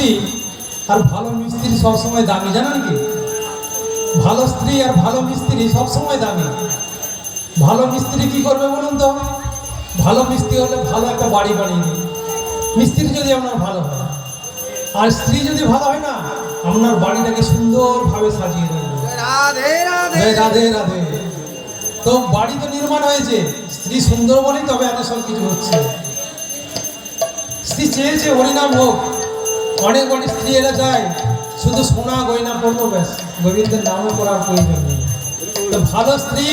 স্ত্রী আর ভালো মিস্ত্রি সবসময় দামি, জানেন কি? ভালো স্ত্রী আর ভালো মিস্ত্রি সবসময় দামি। ভালো মিস্ত্রি কি করবে বলুন তো? ভালো মিস্ত্রি হলে ভালো একটা বাড়ি বানিয়ে দেবে, মিস্ত্রি যদি আপনার ভালো হয়। আর স্ত্রী যদি ভালো হয় না, আপনার বাড়িটাকে সুন্দরভাবে সাজিয়ে দেবে। রাধে রাধে রাধে রাধে। তো বাড়ি তো নির্মাণ হয়েছে, স্ত্রী সুন্দর বলেই তবে এত সব কিছু হচ্ছে। স্ত্রী চেয়েছে হরিনাম হোক, অনেক অনেক স্ত্রী এরা চায় শুধু সোনা গয়না পড়বো, ব্যাস গোবিন্দের নামও করার প্রয়োজন নেই। তো ভালো স্ত্রী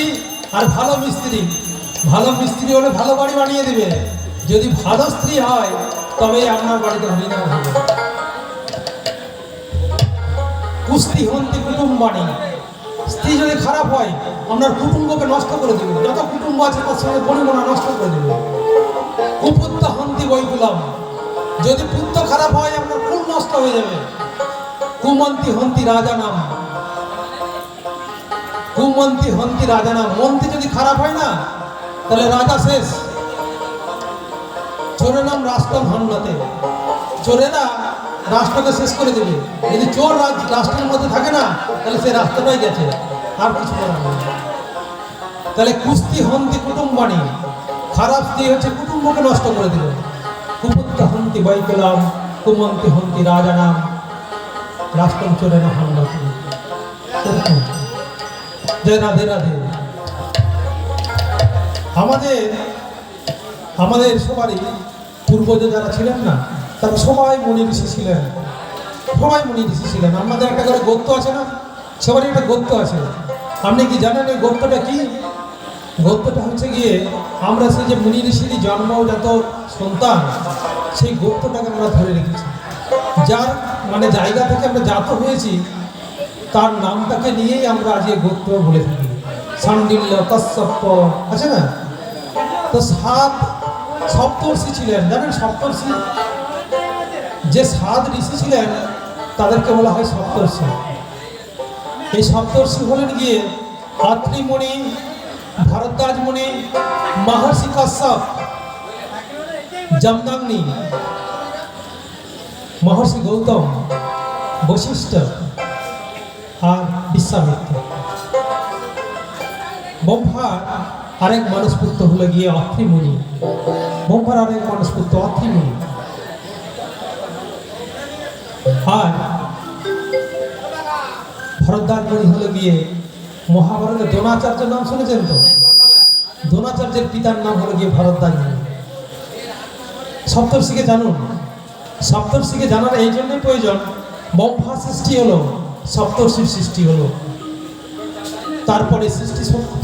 আর ভালো মিস্ত্রি, ভালো মিস্ত্রি হলে ভালো বাড়ি বানিয়ে দেবে। যদি ভালো স্ত্রী হয় তবে আপনার বাড়িতে হরিনাম হবে। কুস্তি হন্তি কুটুম্বাণী, স্ত্রী যদি খারাপ হয় আপনার কুটুম্বকে নষ্ট করে দেবে, যত কুটুম্ব আছে তার সঙ্গে পরিমাণা নষ্ট করে দেবে। কুপুত্র হন্তি বৈকুলম, যদি পুত্র খারাপ হয় আপনার কুল নষ্ট হয়ে যাবে। কুমন্তি হন্তি রাজা নাম, কুমন্তি হন্তি রাজা নাম, মন্ত্রী যদি খারাপ হয় না তাহলে রাজা শেষ। চোরের নাম রাষ্ট্রম হন্যতে, চোরেরা রাষ্ট্রকে শেষ করে দেবে। যদি চোর রাষ্ট্রের মধ্যে থাকে না তাহলে সে রাষ্ট্রটাই গেছে, আর কিছু করার নেই। তাহলে কুস্তি হন্তি কুটুম্বাণী, খারাপ স্ত্রী হচ্ছে কুটুম্বকে নষ্ট করে দিল। কুপুত্র হন্তি বৈকুলম, কুমন্তি হন্তি রাজা নাম, রাষ্ট্রম চোরের হন্যতে। জয় রাধে রাধে। আমাদের সবারই পূর্বজ যারা ছিলেন না, তারা সবাই মুনি ঋষি ছিলেন, সবাই মুনি ঋষি ছিলেন। আমাদের একটা করে গোত্র আছে না, সবারই একটা গোত্র আছে। আপনি কি জানেন এই গোত্রটা কি? গোত্রটা হচ্ছে গিয়ে আমরা সেই যে মুনি ঋষির জন্মজাত সন্তান, সেই গোত্রটাকে আমরা ধরে রেখেছি। যার মানে জায়গা থেকে আমরা জাত হয়েছি তার নামটাকে নিয়েই আমরা আজ এই গোত্র বলে থাকি। সান্ডিল্য, কশ্যপ আছে না? তো সপ্তর্ষি ছিলেন, জানেন সপ্তর্ষি? যে 7 ঋষি ছিলেন তাদেরকে বলা হয় সপ্তর্ষি। এই সপ্তর্ষি হলেন গিয়ে অত্রি মুনি, ভরদ্বাজ মুনি, মহর্ষি কশ্যপ, জমদগ্নি, মহর্ষি গৌতম, বশিষ্ঠ আর বিশ্বামিত্র। ব্রহ্মার আরেক মানসপুত্র হলো গিয়ে অত্রি মুনি, ব্রহ্মার আরেক মানসপুত্র অত্রি মুনি। আর ভরদ্বাজ মুনি হলো গিয়ে মহাভারতের দ্রোণাচার্যের নাম শুনেছেন তো? দ্রোণাচার্যের পিতার নাম হলো গিয়ে ভরদ্বাজ মুনি। সপ্তর্ষিকে জানুন, সপ্তর্ষিকে জানার এই জন্যই প্রয়োজন, ব্রহ্মা সৃষ্টি হলো, সপ্তর্ষির সৃষ্টি হলো, তারপরে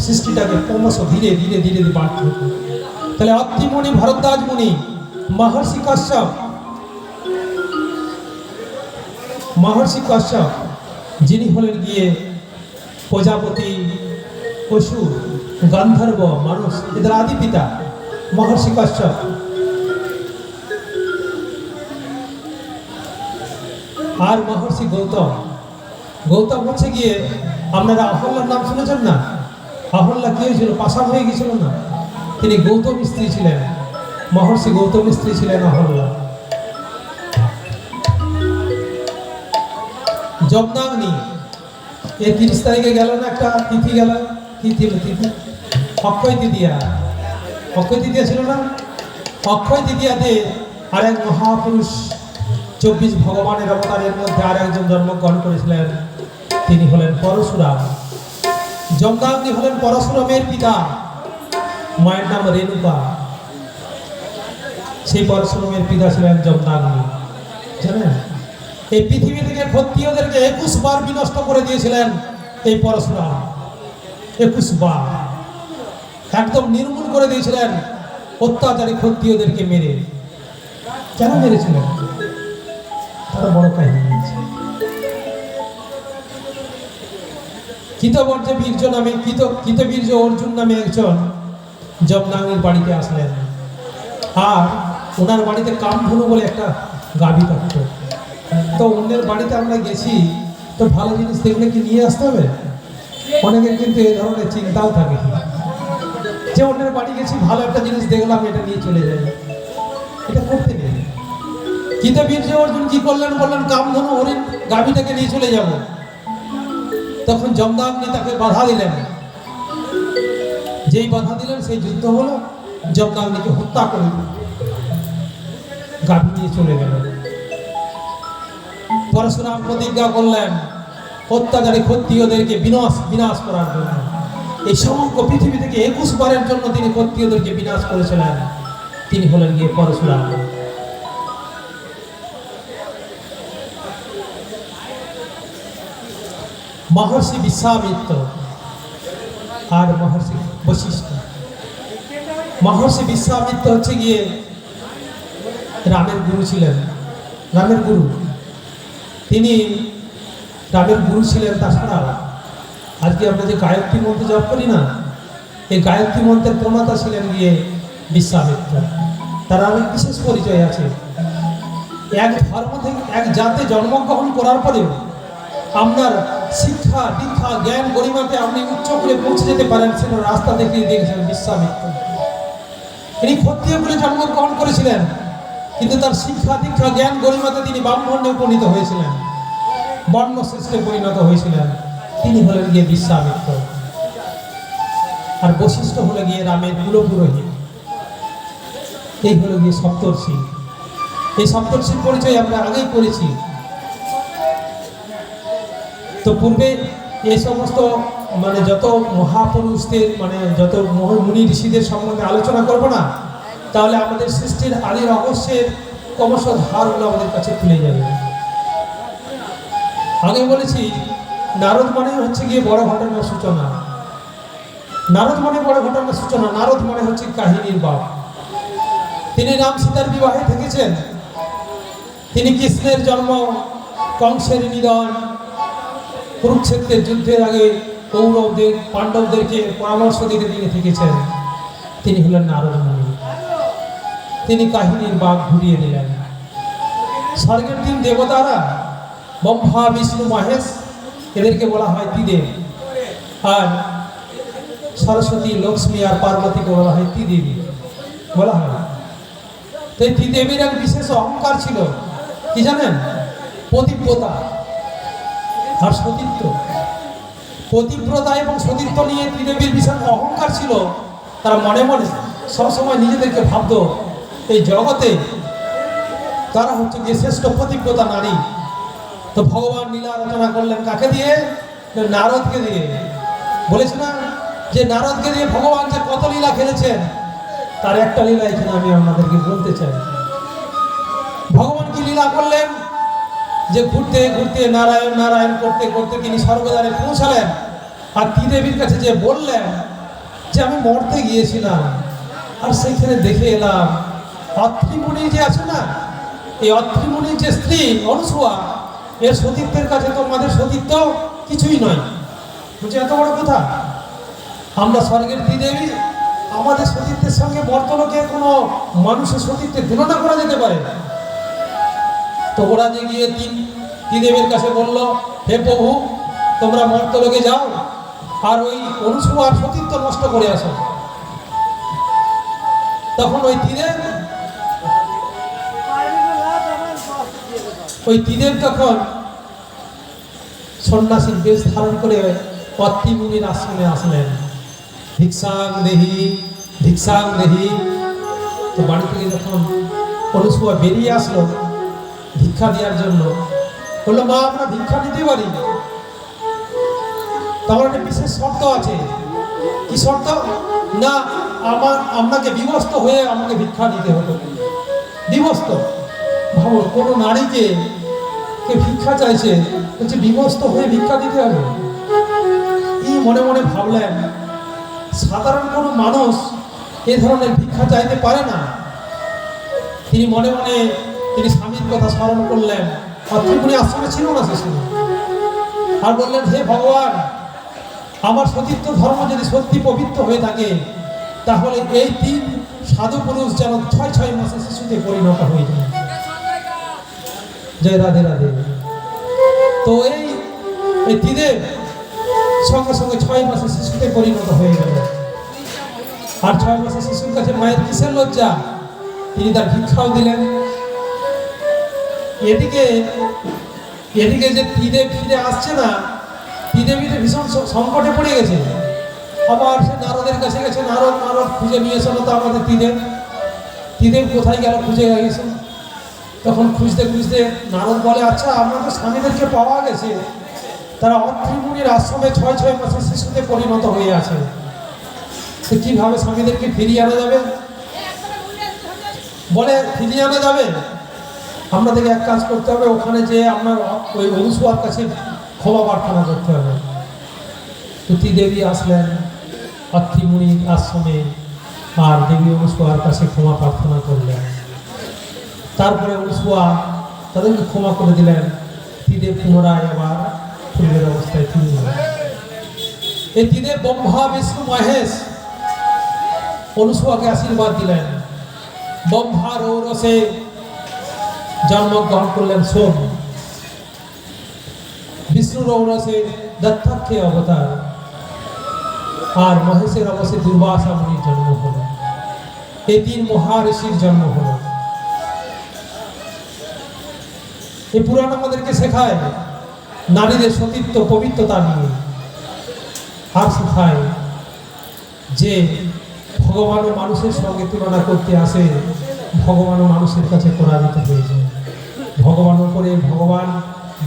সৃষ্টিটাকে ক্রমশ ধীরে ধীরে ধীরে ধীরে বাড়তে হতো। তাহলে অত্রি মুনি, ভরদ্বাজ মুনি, মহর্ষি কশ্যপ, মহর্ষি কশ্যপ যিনি হলেন গিয়ে প্রজাপতি, পশু, গান্ধর্ব, মানুষ এদের আদি পিতা মহর্ষি কশ্যপ। আর মহর্ষি গৌতম, গৌতম হচ্ছে গিয়ে আপনারা অহল্যার নাম শুনেছেন না? অহল্যা কি হয়েছিল? পাষাণ হয়ে গেছিল না? তিনি গৌতম স্ত্রী ছিলেন, মহর্ষি গৌতম স্ত্রী ছিলেন অহল্যা। জমদগ্নি, এই 30 তারিখে গেল না একটা তিথি গেল, তিথি অক্ষয় তৃতীয়া, অক্ষয় তৃতীয়া ছিল না? অক্ষয় তৃতীয়াতে আরেক মহাপুরুষ 24 ভগবানের অবতারের মধ্যে আর একজন জন্মগ্রহণ করেছিলেন, তিনি হলেন পরশুরাম। জমদগ্নি হলেন পরশুরামের পিতা, মায়ের নাম রেণুকা। সেই পরশুরামের পিতা ছিলেন জমদগ্নি, জানেন? এই পৃথিবী থেকে ক্ষত্রিয়দেরকে 21 বার বিনষ্ট করে দিয়েছিলেন এই পরশুরাম। 21 বার একদম নির্মূল করে দিয়েছিলেন অত্যাচারী ক্ষত্রিয়দেরকে মেরে। কেন মেরেছিলেন? তার বড় কাহিনী আছে। কৃতবর্জ বীর্য নামে কৃতবীর্য অর্জুন নামে একজন জমদগ্নির বাড়িতে আসলেন, আর ওনার বাড়িতে কামধনু বলে একটা গাভী থাকত। তো অন্যের বাড়িতে আমরা গেছি, তো ভালো জিনিস দেখলে কি নিয়ে আসতে হবে? অনেকের কিন্তু এই ধরনের চিন্তাও থাকে যে অন্যের বাড়ি গেছি, ভালো একটা জিনিস দেখলাম, এটা নিয়ে চলে যাই। এটা করতে নেই। গীতা বীর্য অর্জুন কি করলেন, বললেন কামধনু হরিণ গাভীটাকে নিয়ে চলে যাব। তখন যমদাগ্নি তাকে বাধা দিলেন। যেই বাধা দিলেন সেই যুদ্ধ হলো, যমদাগ্নিকে হত্যা করে গাভী নিয়ে চলে গেলেন। পরশুরাম প্রতিজ্ঞা করলেন অত্যাচারী ক্ষত্রিয়দেরকে বিনাশ করার জন্য। এই সমগ্র পৃথিবী থেকে 21 বারের জন্য তিনি ক্ষত্রিয়দেরকে বিনাশ করেছিলেন। তিনি হলেন গিয়ে পরশুরাম। মহর্ষি বিশ্বামিত্র আর মহর্ষি বশিষ্ঠ। মহর্ষি বিশ্বামিত্র হচ্ছে গিয়ে রামের গুরু ছিলেন, রামের গুরু। তিনি রামের গুরু ছিলেন। তাছাড়া আজকে আমরা যে গায়ত্রী মন্ত্র জপ করি না, এই গায়ত্রী মন্ত্রের প্রণেতা ছিলেন গিয়ে বিশ্বামিত্র। তার অনেক বিশেষ পরিচয় আছে। এক ধর্ম থেকে এক জাতে জন্মগ্রহণ করার পরেও আপনার শিক্ষা দীক্ষা জ্ঞান গরিমাতে আপনি উচ্চ করে পৌঁছে যেতে পারেন, সেটা রাস্তা দেখিয়ে দিয়েছিলেন বিশ্বামিত্র। তিনি ক্ষত্রিয় বলে জন্মগ্রহণ করেছিলেন, কিন্তু তার শিক্ষা দীক্ষা জ্ঞান গরিমাতে তিনি ব্রাহ্মণ্যে উপনীত হয়েছিলেন, বর্ণশ্রেষ্ঠে পরিণত হয়েছিলেন। তিনি হলেন গিয়ে বিশ্বামিত্র। আর বশিষ্ঠ হলে গিয়ে রামের কুলপুরোহিত। এই হলো গিয়ে সপ্তর্ষি। এই সপ্তর্ষির পরিচয় আমরা আগেই করেছি। তো পূর্বে এই সমস্ত মানে যত মহাপুরুষদের মানে যত মুনি ঋষিদের সম্বন্ধে আলোচনা করব না, তাহলে আমাদের সৃষ্টির আদি রহস্যের ক্রমশ ধারগুলো আমাদের কাছে খুলে যাবে। আগে বলেছি নারদ মানে হচ্ছে গিয়ে বড় ঘটনার সূচনা। নারদ মানে বড় ঘটনার সূচনা। নারদ মানে হচ্ছে কাহিনীর বাপ। তিনি রাম সীতার বিবাহে থেকেছেন। তিনি কৃষ্ণের জন্ম, কংসের নিধন, কুরুক্ষেত্রের যুদ্ধের আগে কৌরবদের পাণ্ডবদেরকে পরামর্শ দিতে তিনি থেকেছেন। তিনি হলেন নারদ মুনি। তিনি কাহিনীর বাঁক ঘুরিয়ে দিলেন। স্বর্গের 3 দেবতারা ব্রহ্মা বিষ্ণু মহেশ, এদেরকে বলা হয় ত্রিদেব। আর সরস্বতী লক্ষ্মী আর পার্বতীকে বলা হয় ত্রিদেবী বলা হয়। তো এই ত্রিদেবীর এক বিশেষ অহংকার ছিল, কি জানেন? পতিব্রতা আর সতীত্ব। পতিব্রতা এবং সতীত্ব নিয়ে ত্রিদেবীর বিশাল অহংকার ছিল। তারা মনে মনে সবসময় নিজেদেরকে ভাবত এই জগতে তারা হচ্ছে গিয়ে শ্রেষ্ঠ পতিব্রতা নারী। তো ভগবান লীলা রচনা করলেন কাকে দিয়ে? নারদকে দিয়ে। বলেছে না যে নারদকে দিয়ে ভগবান যে কত লীলা খেলেছেন, তার একটা লীলা এখানে আমি আপনাদেরকে বলতে চাই। ভগবান কি লীলা করলেন? যে ঘুরতে ঘুরতে নারায়ণ নারায়ণ করতে করতে তিনি স্বর্গদ্বারে পৌঁছালেন। আর ত্রিদেবীর কাছে যে বললেন যে আমি মরতে গিয়েছিলাম, আর সেইখানে দেখে এলাম অত্রিমুনি যে আছে না, এই অত্রিমুনির যে স্ত্রী অনুসুয়া, এর সতীত্বের কাছে তোমাদের সতীত্ব কিছুই নয়। বুঝছে এত বড় কথা? আমরা স্বর্গের ত্রিদেবী, আমাদের সতীত্বের সঙ্গে মর্তলোকে কোনো মানুষের সতীত্বের তুলনা করা যেতে পারে? তো ওরা যে গিয়ে ত্রিদেবীর কাছে বলল, হে প্রভু, তোমরা মর্তলোকে যাও আর ওই অনুসুয়ার সতীত্ব নষ্ট করে আসো। তখন ওই ত্রিদেব তখন সন্ন্যাসীর বেশ ধারণ করে অত্রিমুনির আশ্রমে আসলেন। ভিক্ষাং দেহি ভিক্ষাং দেহি। তো বাড়ি থেকে যখন অনুসুয়া বেরিয়ে আসলো ভিক্ষা দেওয়ার জন্য, বললো মা আমরা ভিক্ষা দিতে পারি। তার একটা বিশেষ শর্ত আছে। কি শর্ত? না আপনাকে বিবস্ত হয়ে আমাকে ভিক্ষা দিতে হতো। বিবস্ত, ভাবো কোনো নারীকে ভিক্ষা চাইছে, বলছে বিবস্ত হয়ে ভিক্ষা দিতে হবে। এই মনে মনে ভাবলেন সাধারণ কোনো মানুষ এ ধরনের ভিক্ষা চাইতে পারে না। তিনি মনে মনে তিনি স্বামীর কথা স্মরণ করলেন। অত্রিমুনি আশ্রমে ছিল না সে সময়। আর বললেন, হে ভগবান, আমার সতীত্ব ধর্ম যদি সত্যি পবিত্র হয়ে থাকে, তাহলে এই 3 সাধু পুরুষ যেন 6 মাসে শিশুতে পরিণত হয়ে যায়। জয় রাধে রাধে। তো এই ত্রিদেব সঙ্গে সঙ্গে 6 মাসে শিশুতে পরিণত হয়ে গেল। আর 6 মাসে শিশুর কাছে মায়ের কিসের লজ্জা? তিনি তার ভিক্ষাও দিলেন। এদিকে এদিকে যে ত্রিদেব ফিরে আসছে না, ত্রিদেবীটা ভীষণ সংকটে পড়ে গেছে। আবার সে নারদের কাছে গেছে, নারদ খুঁজে নিয়ে এসে তো আমাদের ত্রিদেব কোথায় গেল খুঁজে গেছে। তখন খুঁজতে খুঁজতে নারদ বলে, আচ্ছা আমাদের স্বামীদেরকে পাওয়া গেছে, তারা অত্রি মুনির আশ্রমে 6 মাসের শিশুতে পরিণত হয়ে আছে। তো কীভাবে স্বামীদেরকে ফিরিয়ে আনা যাবে? বলে ফিরিয়ে আনা যাবে, আপনাদেরকে এক কাজ করতে হবে, ওখানে যে আপনার ওই অনুসুয়ার কাছে ক্ষমা প্রার্থনা করতে হবে। তুতি দেবী আসলেন অত্রি মুনির আশ্রমে, আর দেবী অনুসুয়ার কাছে ক্ষমা প্রার্থনা করলেন। তারপরে অনুসুয়া তাদেরকে ক্ষমা করে দিলেন। ত্রিদেব পুনরায় আবার পূর্বের অবস্থায় ফিরে গেলেন। এই ত্রিদেব ব্রহ্মা বিষ্ণু মহেশ অনুসুয়াকে আশীর্বাদ দিলেন। ব্রহ্মার ঔরসে জন্মগ্রহণ করলেন সোম, বিষ্ণুর ঔরসে দত্তাত্রেয় অবতার, আর মহেশের অবশ্যে দুর্বাসা মুনির জন্ম হলো। এই 3 মহাঋষির জন্ম হলো। এই পুরাণ আমাদেরকে শেখায় নারীদের সতীত্ব পবিত্রতা নিয়ে, আর শেখায় যে ভগবান ও মানুষের সঙ্গে তুলনা করতে আসে, ভগবান ও মানুষের কাছে পরাজিত হয়ে যায়। ভগবান উপরে ভগবান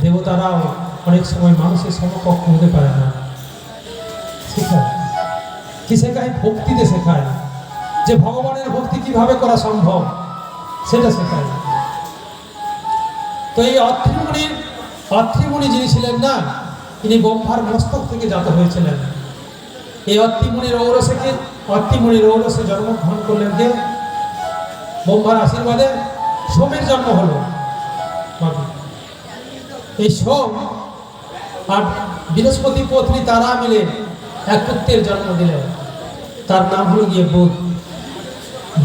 দেবতারাও অনেক সময় মানুষের সমকক্ষ হতে পারে না। শেখায় কি? শেখায় ভক্তিতে শেখায়, যে ভগবানের ভক্তি কিভাবে করা সম্ভব সেটা শেখায়। তো এই অত্রিমুনি যিনি ছিলেন না, তিনি ব্রহ্মার মস্তক থেকে জাত হয়েছিলেন। এই অত্রিমুনির ঔরসে জন্মগ্রহণ করলেন কে? ব্রহ্মার আশীর্বাদে সোমের জন্ম হলো। এই সোম আর বৃহস্পতি পত্নী তারা মিলে এক পুত্রের জন্ম দিলেন, তার নাম হলো গিয়ে বুধ।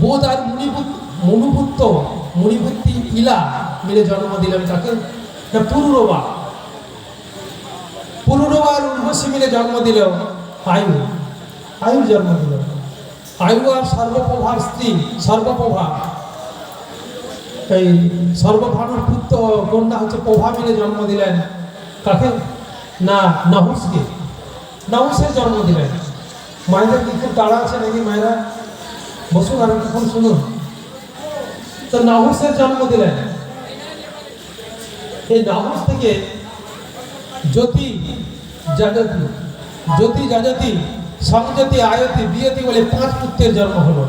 বুধ আর মুনিপুত্র ইলা মিলে জন্ম দিলেন তাকে পুরুরবা। আর উর্বশী মিলে জন্ম দিল আয়ু জন্ম দিল। আয়ু আর সর্বপ্রভার স্ত্রী সর্বপ্রভা, এই সর্বভানুর পুত্র কন্যা হচ্ছে প্রভা মিলে জন্ম দিলেন কাকে? না, নাহুসকে। নাহুসের জন্ম দিলেন। মায়েদের কি খুব তাড়া আছে নাকি? মায়েরা বসুন আর কিছুক্ষণ শুনুন। তো নাহুসের জন্ম দিলেন। এই নাহুস থেকে জ্যোতি যাজতি সংযতি আয়তি বিয়তি বলে 5 পুত্রের জন্ম হলো।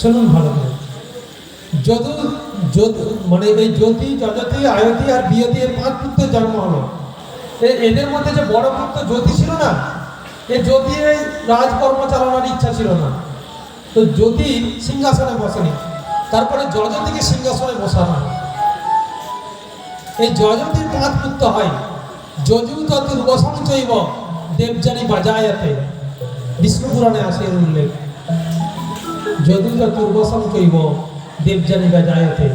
শুনুন ভালো করে। মানে এই জ্যোতি যজতি আয়তি আর বিয়তি এর 5 পুত্রের জন্ম হলো। এদের মধ্যে যে বড় পুত্র জ্যোতি ছিল না, এই জ্যোতির রাজকর্ম চালানোর ইচ্ছা ছিল না, তো জ্যোতি সিংহাসনে বসেনি। তারপরে যজতিকে সিংহাসনে বসানো। এই যজতির 5 পুত্র হয়। যজু চতুর্বশং চৈব দেবযানী বাজায়াতে, বিষ্ণু পুরাণে আসে এর উল্লেখ। যদু চতুর্বশং চৈব দেবযানী বাজায়াতে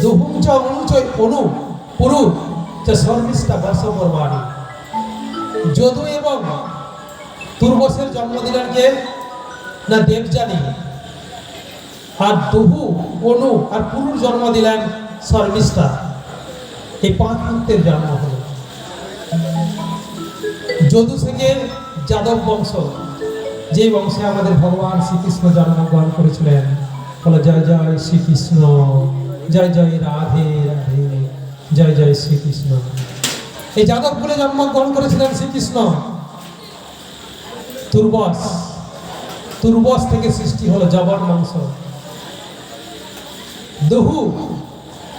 দুহুম চ অনু পুরু চ শর্মিষ্ঠা বর্ষপর্বাণী। যদু এবং তুর্বশের জন্ম দিলেন কে? না দেবযানী। আর দুহু অনু আর পুরুর জন্ম দিলেন শর্মিষ্ঠা। এই 5 পুত্রের জন্ম হল। যদু থেকে যাদব বংশ, যে বংশে আমাদের ভগবান শ্রীকৃষ্ণ জন্মগ্রহণ করেছিলেন। বলে জয় জয় শ্রীকৃষ্ণ, জয় জয় রাধে রাধে, জয় জয় শ্রীকৃষ্ণ। এই যাদবপুরে জন্মগ্রহণ করেছিলেন শ্রীকৃষ্ণ। তুর্বস থেকে সৃষ্টি হলো জবন বংশ।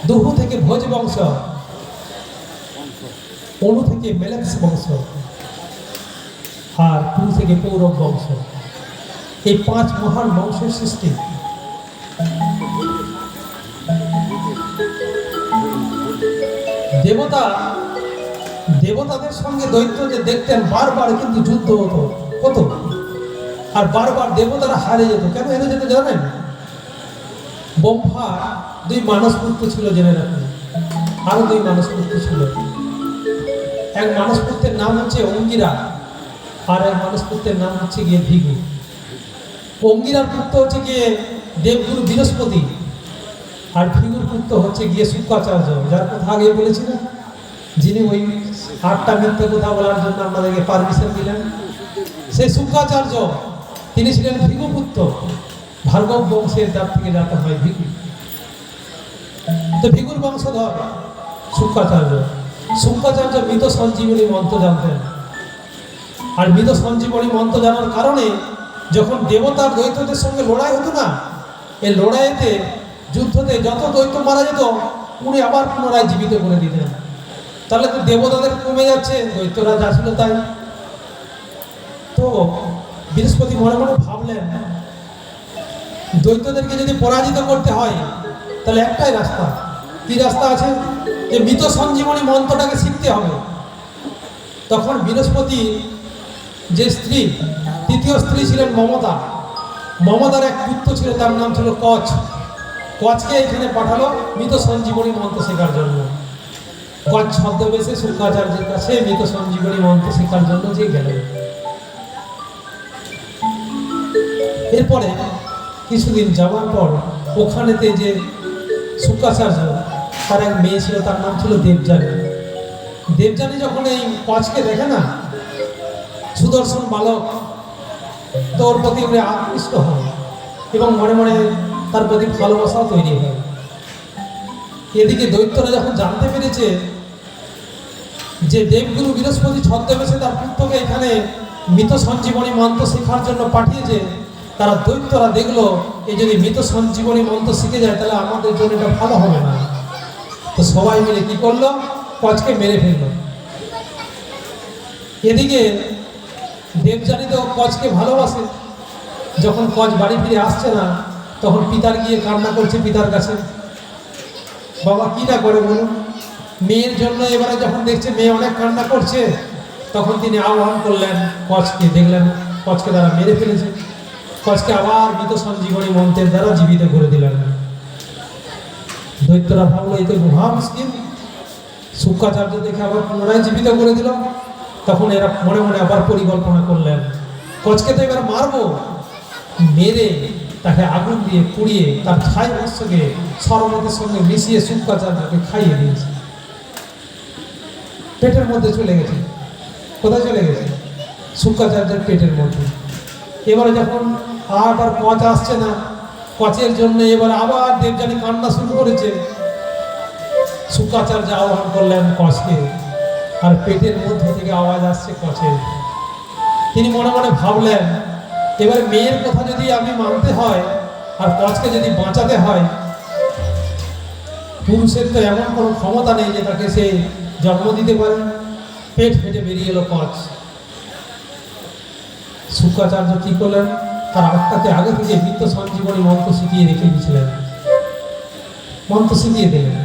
দুহু থেকে ভোজ বংশ, অনু থেকে মেলেক্স বংশ, আর পুরু থেকে পৌরব বংশ। এই 5 মহান বংশের সৃষ্টি। দেবতাদের সঙ্গে দৈত্য যে দেখতেন, বারবার কিন্তু যুদ্ধ হতো, আর বারবার দেবতারা হারে যেত। কেন হেরে যেত জানেন? ব্রহ্মা 2 মানসপুত্র ছিল, জেনে রাখুন। আরো 2 মানসপুত্র ছিল। এক মানসপুত্রের নাম হচ্ছে অঙ্গিরা, আর এক মানসপুত্রের নাম হচ্ছে গিয়ে ভৃগু। অঙ্গিরার পুত্র হচ্ছে গিয়ে দেবগুরু বৃহস্পতি, আর ভিগুর পুত্র হচ্ছে গিয়ে শুক্রাচার্য, যার কথা আগে বলেছিলাম, যিনি ওই 8টা মিথ্যে কথা বলার জন্য আমাদেরকে পারমিশন দিলেন। সেই শুক্রাচার্য তিনি ছিলেন ভিগুপুত্র, ভার্গব বংশের যার থেকে জাত হয় ভিগু। তো ভিগুর বংশধর শুক্রাচার্য। শুক্রাচার্য মৃত সঞ্জীবনী মন্ত্র জানতেন। আর মৃত সঞ্জীবনী মন্ত্র জানার কারণে যখন দেবতার দৈত্যদের সঙ্গে লড়াই হতো না, এই লড়াইতে যুদ্ধতে যত দৈত্য মারা যেত উনি আবার পুনরায় জীবিত করে দিতেন। তাহলে তো দেবতাদের কমে যাচ্ছে, দৈত্যরা যা ছিল তাই। তো বৃহস্পতি মনে মনে ভাবলেন, দৈত্যদেরকে যদি পরাজিত করতে হয় তাহলে একটাই রাস্তা। কি রাস্তা আছে? যে মৃত সঞ্জীবনী মন্ত্রটাকে শিখতে হবে। তখন বৃহস্পতি যে স্ত্রী, তৃতীয় স্ত্রী ছিলেন মমতা। মমতার এক পুত্র ছিল, তার নাম ছিল কচ। কচকে এখানে পাঠালো মৃত সঞ্জীবনী মন্ত্র শেখার জন্য। কচ ছদ্মবেশে শুক্রাচার্যের কাছে মৃত সঞ্জীবনী মন্ত্র শেখার জন্য যে গেলেন। এরপরে কিছুদিন যাওয়ার পর ওখানেতে যে শুক্রাচার্য, তার এক মেয়ে ছিল, তার নাম ছিল দেবযানী। দেবযানী যখন এই কচকে দেখে না, সুদর্শন বালক, তো ওর প্রতি উনি আকৃষ্ট হন এবং মনে মনে তার প্রতি ভালোবাসাও তৈরি হয়। এদিকে দৈত্যরা যখন জানতে পেরেছে যে দেবগুরু বৃহস্পতি ছদ্মবেশে তার পুত্রকে এখানে মৃত সঞ্জীবনী মন্ত্র শেখার জন্য পাঠিয়েছে, তারা দৈত্যরা দেখলো এই যদি মৃত সঞ্জীবনী মন্ত্র শিখে যায় তাহলে আমাদের জন্য এটা ভালো হবে না। তো সবাই মিলে কি করলো? কচকে মেরে ফেললো। এদিকে দেবযানী তো কচকে ভালোবাসে। যখন কচ বাড়ি ফিরে আসছে না, তখন পিতার গিয়ে কান্না করছে পিতার কাছে। বাবা কি না করে বলুন, মেয়ের জন্য। এবারে যখন দেখছে মেয়ে অনেক কান্না করছে, তখন তিনি আহ্বান করলেন কচকে। দেখলেন কচকে তারা মেরে ফেলেছে। কচকে আবার মৃত সঞ্জীবনী মন্ত্রের দ্বারা জীবিত করে দিলেন। দৈত্যরা ভাবলো এই তো মহা মুশকিল, শুক্রাচার্য দেখে আবার পুনরায় জীবিত করে দিল। তখন এরা মনে মনে আবার পরিকল্পনা করলেন, কচকে তো এবার মারবো, মেরে তাকে আগুন দিয়ে পুড়িয়ে তার ছাই বস্ত্রকে সরমতের সঙ্গে মিশিয়ে শুক্রাচার্যকে খাইয়ে দিয়েছে। পেটের মধ্যে চলে গেছে। কোথায় চলে গেছে? শুক্রাচার্যের পেটের মধ্যে। এবারে যখন আর কচ আসছে না, কচের জন্য এবার আবার দেবযানী কান্না শুরু করেছে। শুক্রাচার্য আহ্বান করলেন কচকে, আর পেটের মধ্যে থেকে আওয়াজ আসছে কচের। তিনি মনে মনে ভাবলেন, এবার মেয়ের কথা যদি আমি মানতে হয় আর কচকে যদি বাঁচাতে হয়, পুরুষের তো এমন কোনো ক্ষমতা নেই যে তাকে সে জন্ম দিতে পারে। পেট ফেটে বেরিয়ে এলো কচ। শুক্রাচার্য কি করলেন? তার আত্মাকে আগে থেকে মৃত সঞ্জীবনী মন্ত্র শিখিয়ে রেখে দিয়েছিলেন। মন্ত্র শিখিয়ে দিলেন।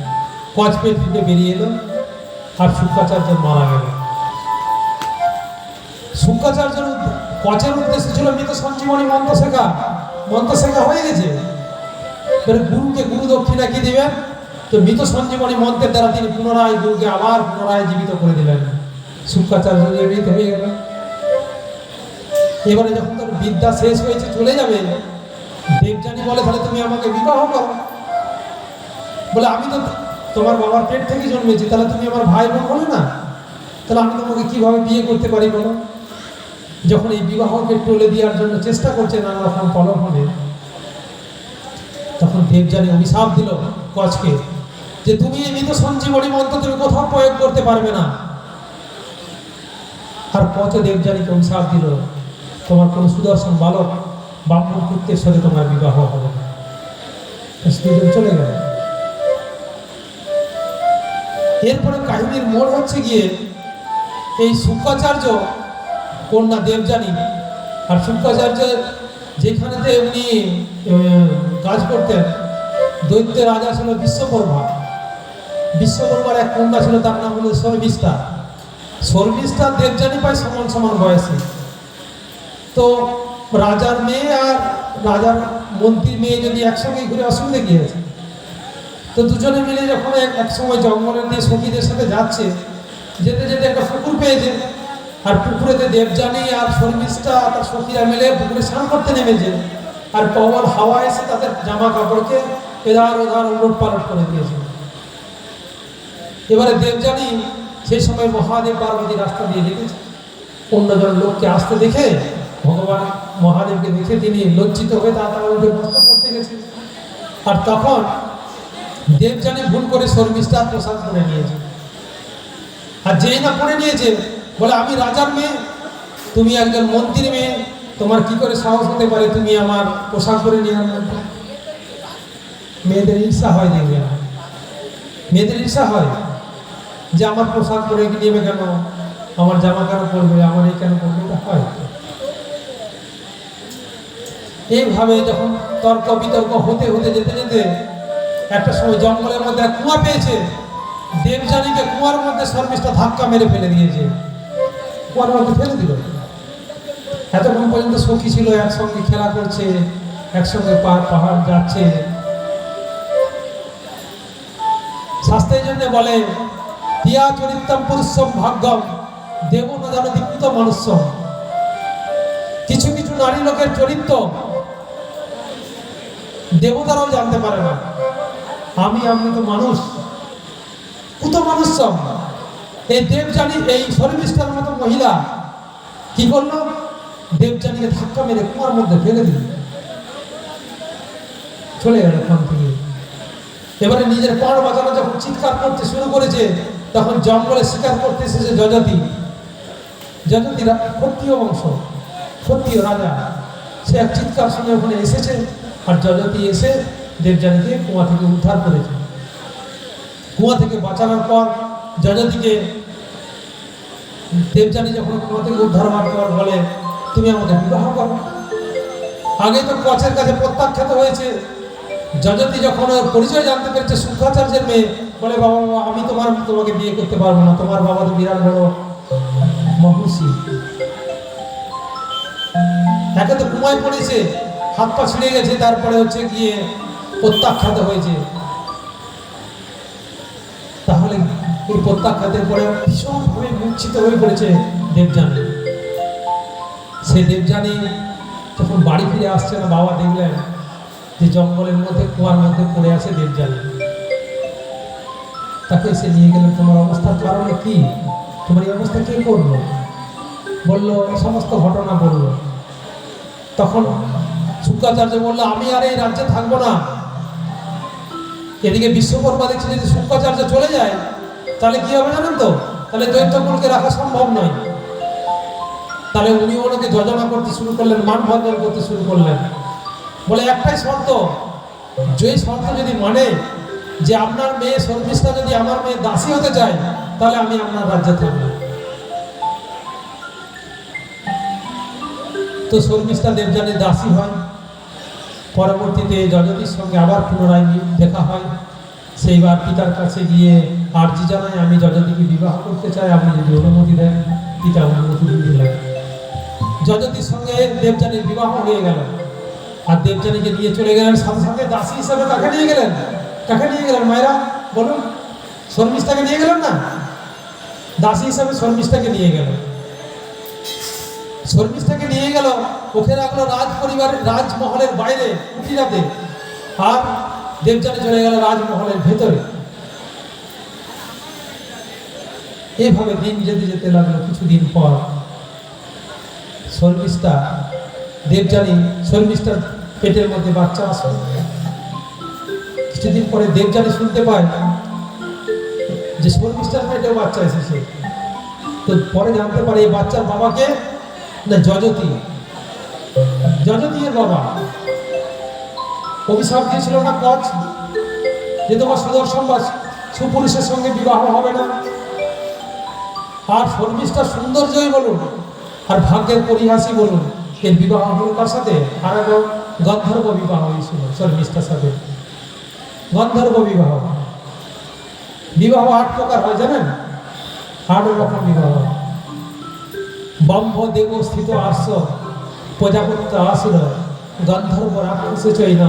কচ পেট ফেটে বেরিয়ে এলো আর শুক্রাচার্য মারা গেল। শুক্রাচার্যের কচের উদ্দেশ্য ছিল মৃত সঞ্জীবনী মন্ত্র শেখা। মন্ত্র শেখা হয়ে গেছে। গুরুকে গুরু দক্ষিণা কি দিবেন? তো মৃত সঞ্জীবনী মন্ত্রের দ্বারা তিনি পুনরায় গুরুকে আবার পুনরায় জীবিত করে দিলেন। শুক্রাচার্য জীবিত হয়ে গেল। এবারে যখন তার বিদ্যা শেষ হয়েছে, চলে যাবে, দেবযানী বলে তাহলে তুমি আমাকে বিবাহ করো। বলে আমি তো তোমার বাবার পেট থেকে জন্মেছি, তাহলে তুমি আমার ভাই বোন বলে না, তাহলে আমি তোমাকে কিভাবে বিয়ে করতে পারি বলো? যখন এই বিবাহকে টলে দেওয়ার জন্য চেষ্টা করছে নানা রকম প্রলোভনে, তখন দেবযানী অভিশাপ দিল কচকে যে তুমি এই মৃত সঞ্জীবনী মন্ত্র তুমি কোথাও প্রয়োগ করতে পারবে না। আর কচ দেবযানীকে অভিশাপ দিল, তোমার কোন সুদর্শন বালক ব্রাহ্মণ পুত্রের সাথে তোমার বিবাহ হবে না। চলে গেল। এরপরে কাহিনীর মোড় হচ্ছে গিয়ে এই শুক্রাচার্য কন্যা দেবযানী, আর শুক্রাচার্য যেখানেতে উনি কাজ করতেন, দৈত্যের রাজা ছিল বিশ্বকর্মা। বিশ্বকর্মার এক কন্যা ছিল, তার নাম হলো শর্মিষ্ঠা। শর্মিষ্ঠা দেবযানী প্রায় সমান সমান বয়সী। তো রাজার মেয়ে আর রাজার মন্ত্রীর মেয়ে যদি একসঙ্গে ঘুরে, অসুবিধা কি আছে? তো দুজনে মিলে যখন এক সময় জঙ্গলের দিয়ে সখীদের সাথে যাচ্ছে, যেতে যেতে একটা পুকুর পেয়েছে। আর পুকুরেতে দেবযানী আর শর্মিষ্ঠা তার সখীরা মিলে পুকুরে স্নান করতে নেমেছে। আর প্রবল হাওয়া এসে তাদের জামা কাপড়কে এধার ওধার উলট পালট করে দিয়েছে। এবারে দেবযানী সেই সময় মহাদেব পার্বতী রাস্তা দিয়ে দেখেছে, অন্যজন লোককে আসতে দেখে ভগবান মহাদেবকে দেখে তিনি লজ্জিত হয়ে তাড়াতাড়ি উঠে বস্ত্র করতে গেছে। আর তখন দেবযানী ভুল করে শর্মিষ্ঠার পোশাক পরে নিয়েছে। আর যেই না পরে নিয়েছে বলে আমি রাজার মেয়ে, তুমি একজন মন্ত্রীর মেয়ে, তোমার কি করে সাহস হতে পারে তুমি আমার পোশাক পরে নিয়ে আনবে? মেয়েদের ঈর্ষা হয়, দেখবে না মেয়েদের ঈর্ষা হয় যে আমার পোশাক পরে নেবে কেন, আমার জামা কেন পরবে, আমার এই কেন পরবে, এটা হয়। এইভাবে যখন তর্ক বিতর্ক হতে হতে যেতে যেতে একটা সময় জঙ্গলের মধ্যে এক কুয়া পেয়েছে। দেবযানীকে কুয়ার মধ্যে শর্মিষ্ঠা ধাক্কা মেরে ফেলে দিয়েছে, কুয়ার মধ্যে ফেলে দিল। এতক্ষণ পর্যন্ত সখী ছিল, একসঙ্গে খেলা করছে, একসঙ্গে পাহাড় যাচ্ছে। শাস্ত্রের জন্য বলে পিয়া চরিত্রম পুরুষম ভাগ্যম দেব না জানো দীপ্ত মনুষ্য। কিছু কিছু নারী লোকের চরিত্র দেবতারাও জানতে পারে না। আমি তো মানুষ, কুত মানুষ। এই দেবযানী, এই শর্মিষ্ঠার মতো মহিলা কি করলো, দেবযানীকে ধাক্কা মেরে কুয়ার মধ্যে ফেলে দিল, চলে গেল ওখান থেকে। এবারে নিজের পাড় বাজানো যখন চিৎকার করতে শুরু করেছে, তখন জঙ্গলে শিকার করতে এসেছে যজতি। যজতি ক্ষত্রিয় বংশ, ক্ষত্রিয় রাজা, সে এক চিৎকার শুনে ওখানে এসেছে। আর যজতি এসে দেবযানীকে কুয়া থেকে উদ্ধার করেছে। কুয়া থেকে বাঁচানোর পর যজতিকে দেবযানী যখন কুয়া থেকে উদ্ধার হওয়ার পর বলে তুমি আমাদের বিবাহ করো। আগে তো কচের কাছে প্রত্যাখ্যাত হয়েছে। যজতি যখন ওর পরিচয় জানতে পেরেছে শুক্রাচার্যের মেয়ে, বলে বাবা আমি তোমাকে বিয়ে করতে পারবো না, তোমার বাবা তো বিরাট বড় মহর্ষি। একে তো কুমায় পড়েছে, হাত পা ছিঁড়ে গেছে, তারপরে হচ্ছে গিয়ে প্রত্যাখ্যাত হয়েছে। তাহলে এই প্রত্যাখ্যাতের পরে ভীষণভাবে মূর্ছিত হয়ে পড়েছে দেবযানী। সেই দেবযানী যখন বাড়ি ফিরে আসছে না, বাবা দেখলেন যে জঙ্গলের মধ্যে কুয়ার মধ্যে পড়ে আছে দেবযানী। তাকে এসে নিয়ে গেলেন, তোমার অবস্থার কারণে কি, তোমার এই অবস্থা কে করলো? বললো সমস্ত ঘটনা বলল। তখন শুক্রাচার্য বললো আমি আর এই রাজ্যে থাকবো না। এদিকে বিশ্বকর্মা দেখছে যদি শুক্রাচার্য চলে যায় তাহলে কি হবে জানেন তো, তাহলে দৈত্যকুলকে রাখা সম্ভব নয়। তাহলে উনি ওনাকে যোজনা করতে শুরু করলেন, মানভঞ্জন করতে শুরু করলেন। বলে একটাই শর্ত, যে শর্ত যদি মানে যে আপনার মেয়ে শর্মিষ্ঠা যদি আমার মেয়ে দাসী হতে চায় তাহলে আমি আপনার রাজ্যে থাকবো। তো শর্মিষ্ঠা দেবযানীর দাসী হয়। পরবর্তীতে যজতির সঙ্গে আবার পুনরায় দেখা হয়। সেইবার পিতার কাছে গিয়ে আর্জি জানায় আমি যজতিকে বিবাহ করতে চাই, আপনি যদি অনুমতি দেন। পিতা অনুমতি দিলেন। যজতির সঙ্গে দেবযানীর বিবাহ হয়ে গেল। আর দেবযানীকে নিয়ে চলে গেলেন, সাথে সাথে দাসী হিসাবে কাকে নিয়ে গেলেন? কাকে নিয়ে গেলেন মায়েরা বলুন? শর্মিষ্ঠাকে নিয়ে গেলেন না? দাসী হিসাবে শর্মিষ্ঠাকে নিয়ে গেল। শর্মিষ্ঠাকে নিয়ে গেল, ওকে রাখলো রাজ পরিবারের রাজমহলের বাইরে কুটিরাতে, আর দেবযানী চলে গেল রাজমহলের ভেতরে। এইভাবে দিন যেতে যেতে লাগলো। কিছুদিন পর শর্মিষ্ঠার পেটের মধ্যে বাচ্চা আসলো। কিছুদিন পরে দেবযানী শুনতে পায় যে শর্মিষ্ঠার পেটেও বাচ্চা এসেছে। তো পরে জানতে পারে এই বাচ্চার বাবাকে না যজতি, যজতির বাবা। অভিশাপ দিয়েছিল না কচ যে তোমার সুদর্শন বা সুপুরুষের সঙ্গে বিবাহ হবে না। আর শর্মিষ্ঠার সৌন্দর্যই বলুন আর ভাগ্যের পরিহাসই বলুন, এর বিবাহ হলো কার সাথে? আর গন্ধর্ব বিবাহ হয়েছিল শর্মিষ্ঠার সাথে। গন্ধর্ব বিবাহ, বিবাহ 8 প্রকার হয় জানেন? 8 রকম বিবাহ। ব্রহ্ম দেব স্থিত আর্ষ প্রজাপত্য আসুর গন্ধর্ব রাক্ষস চৈন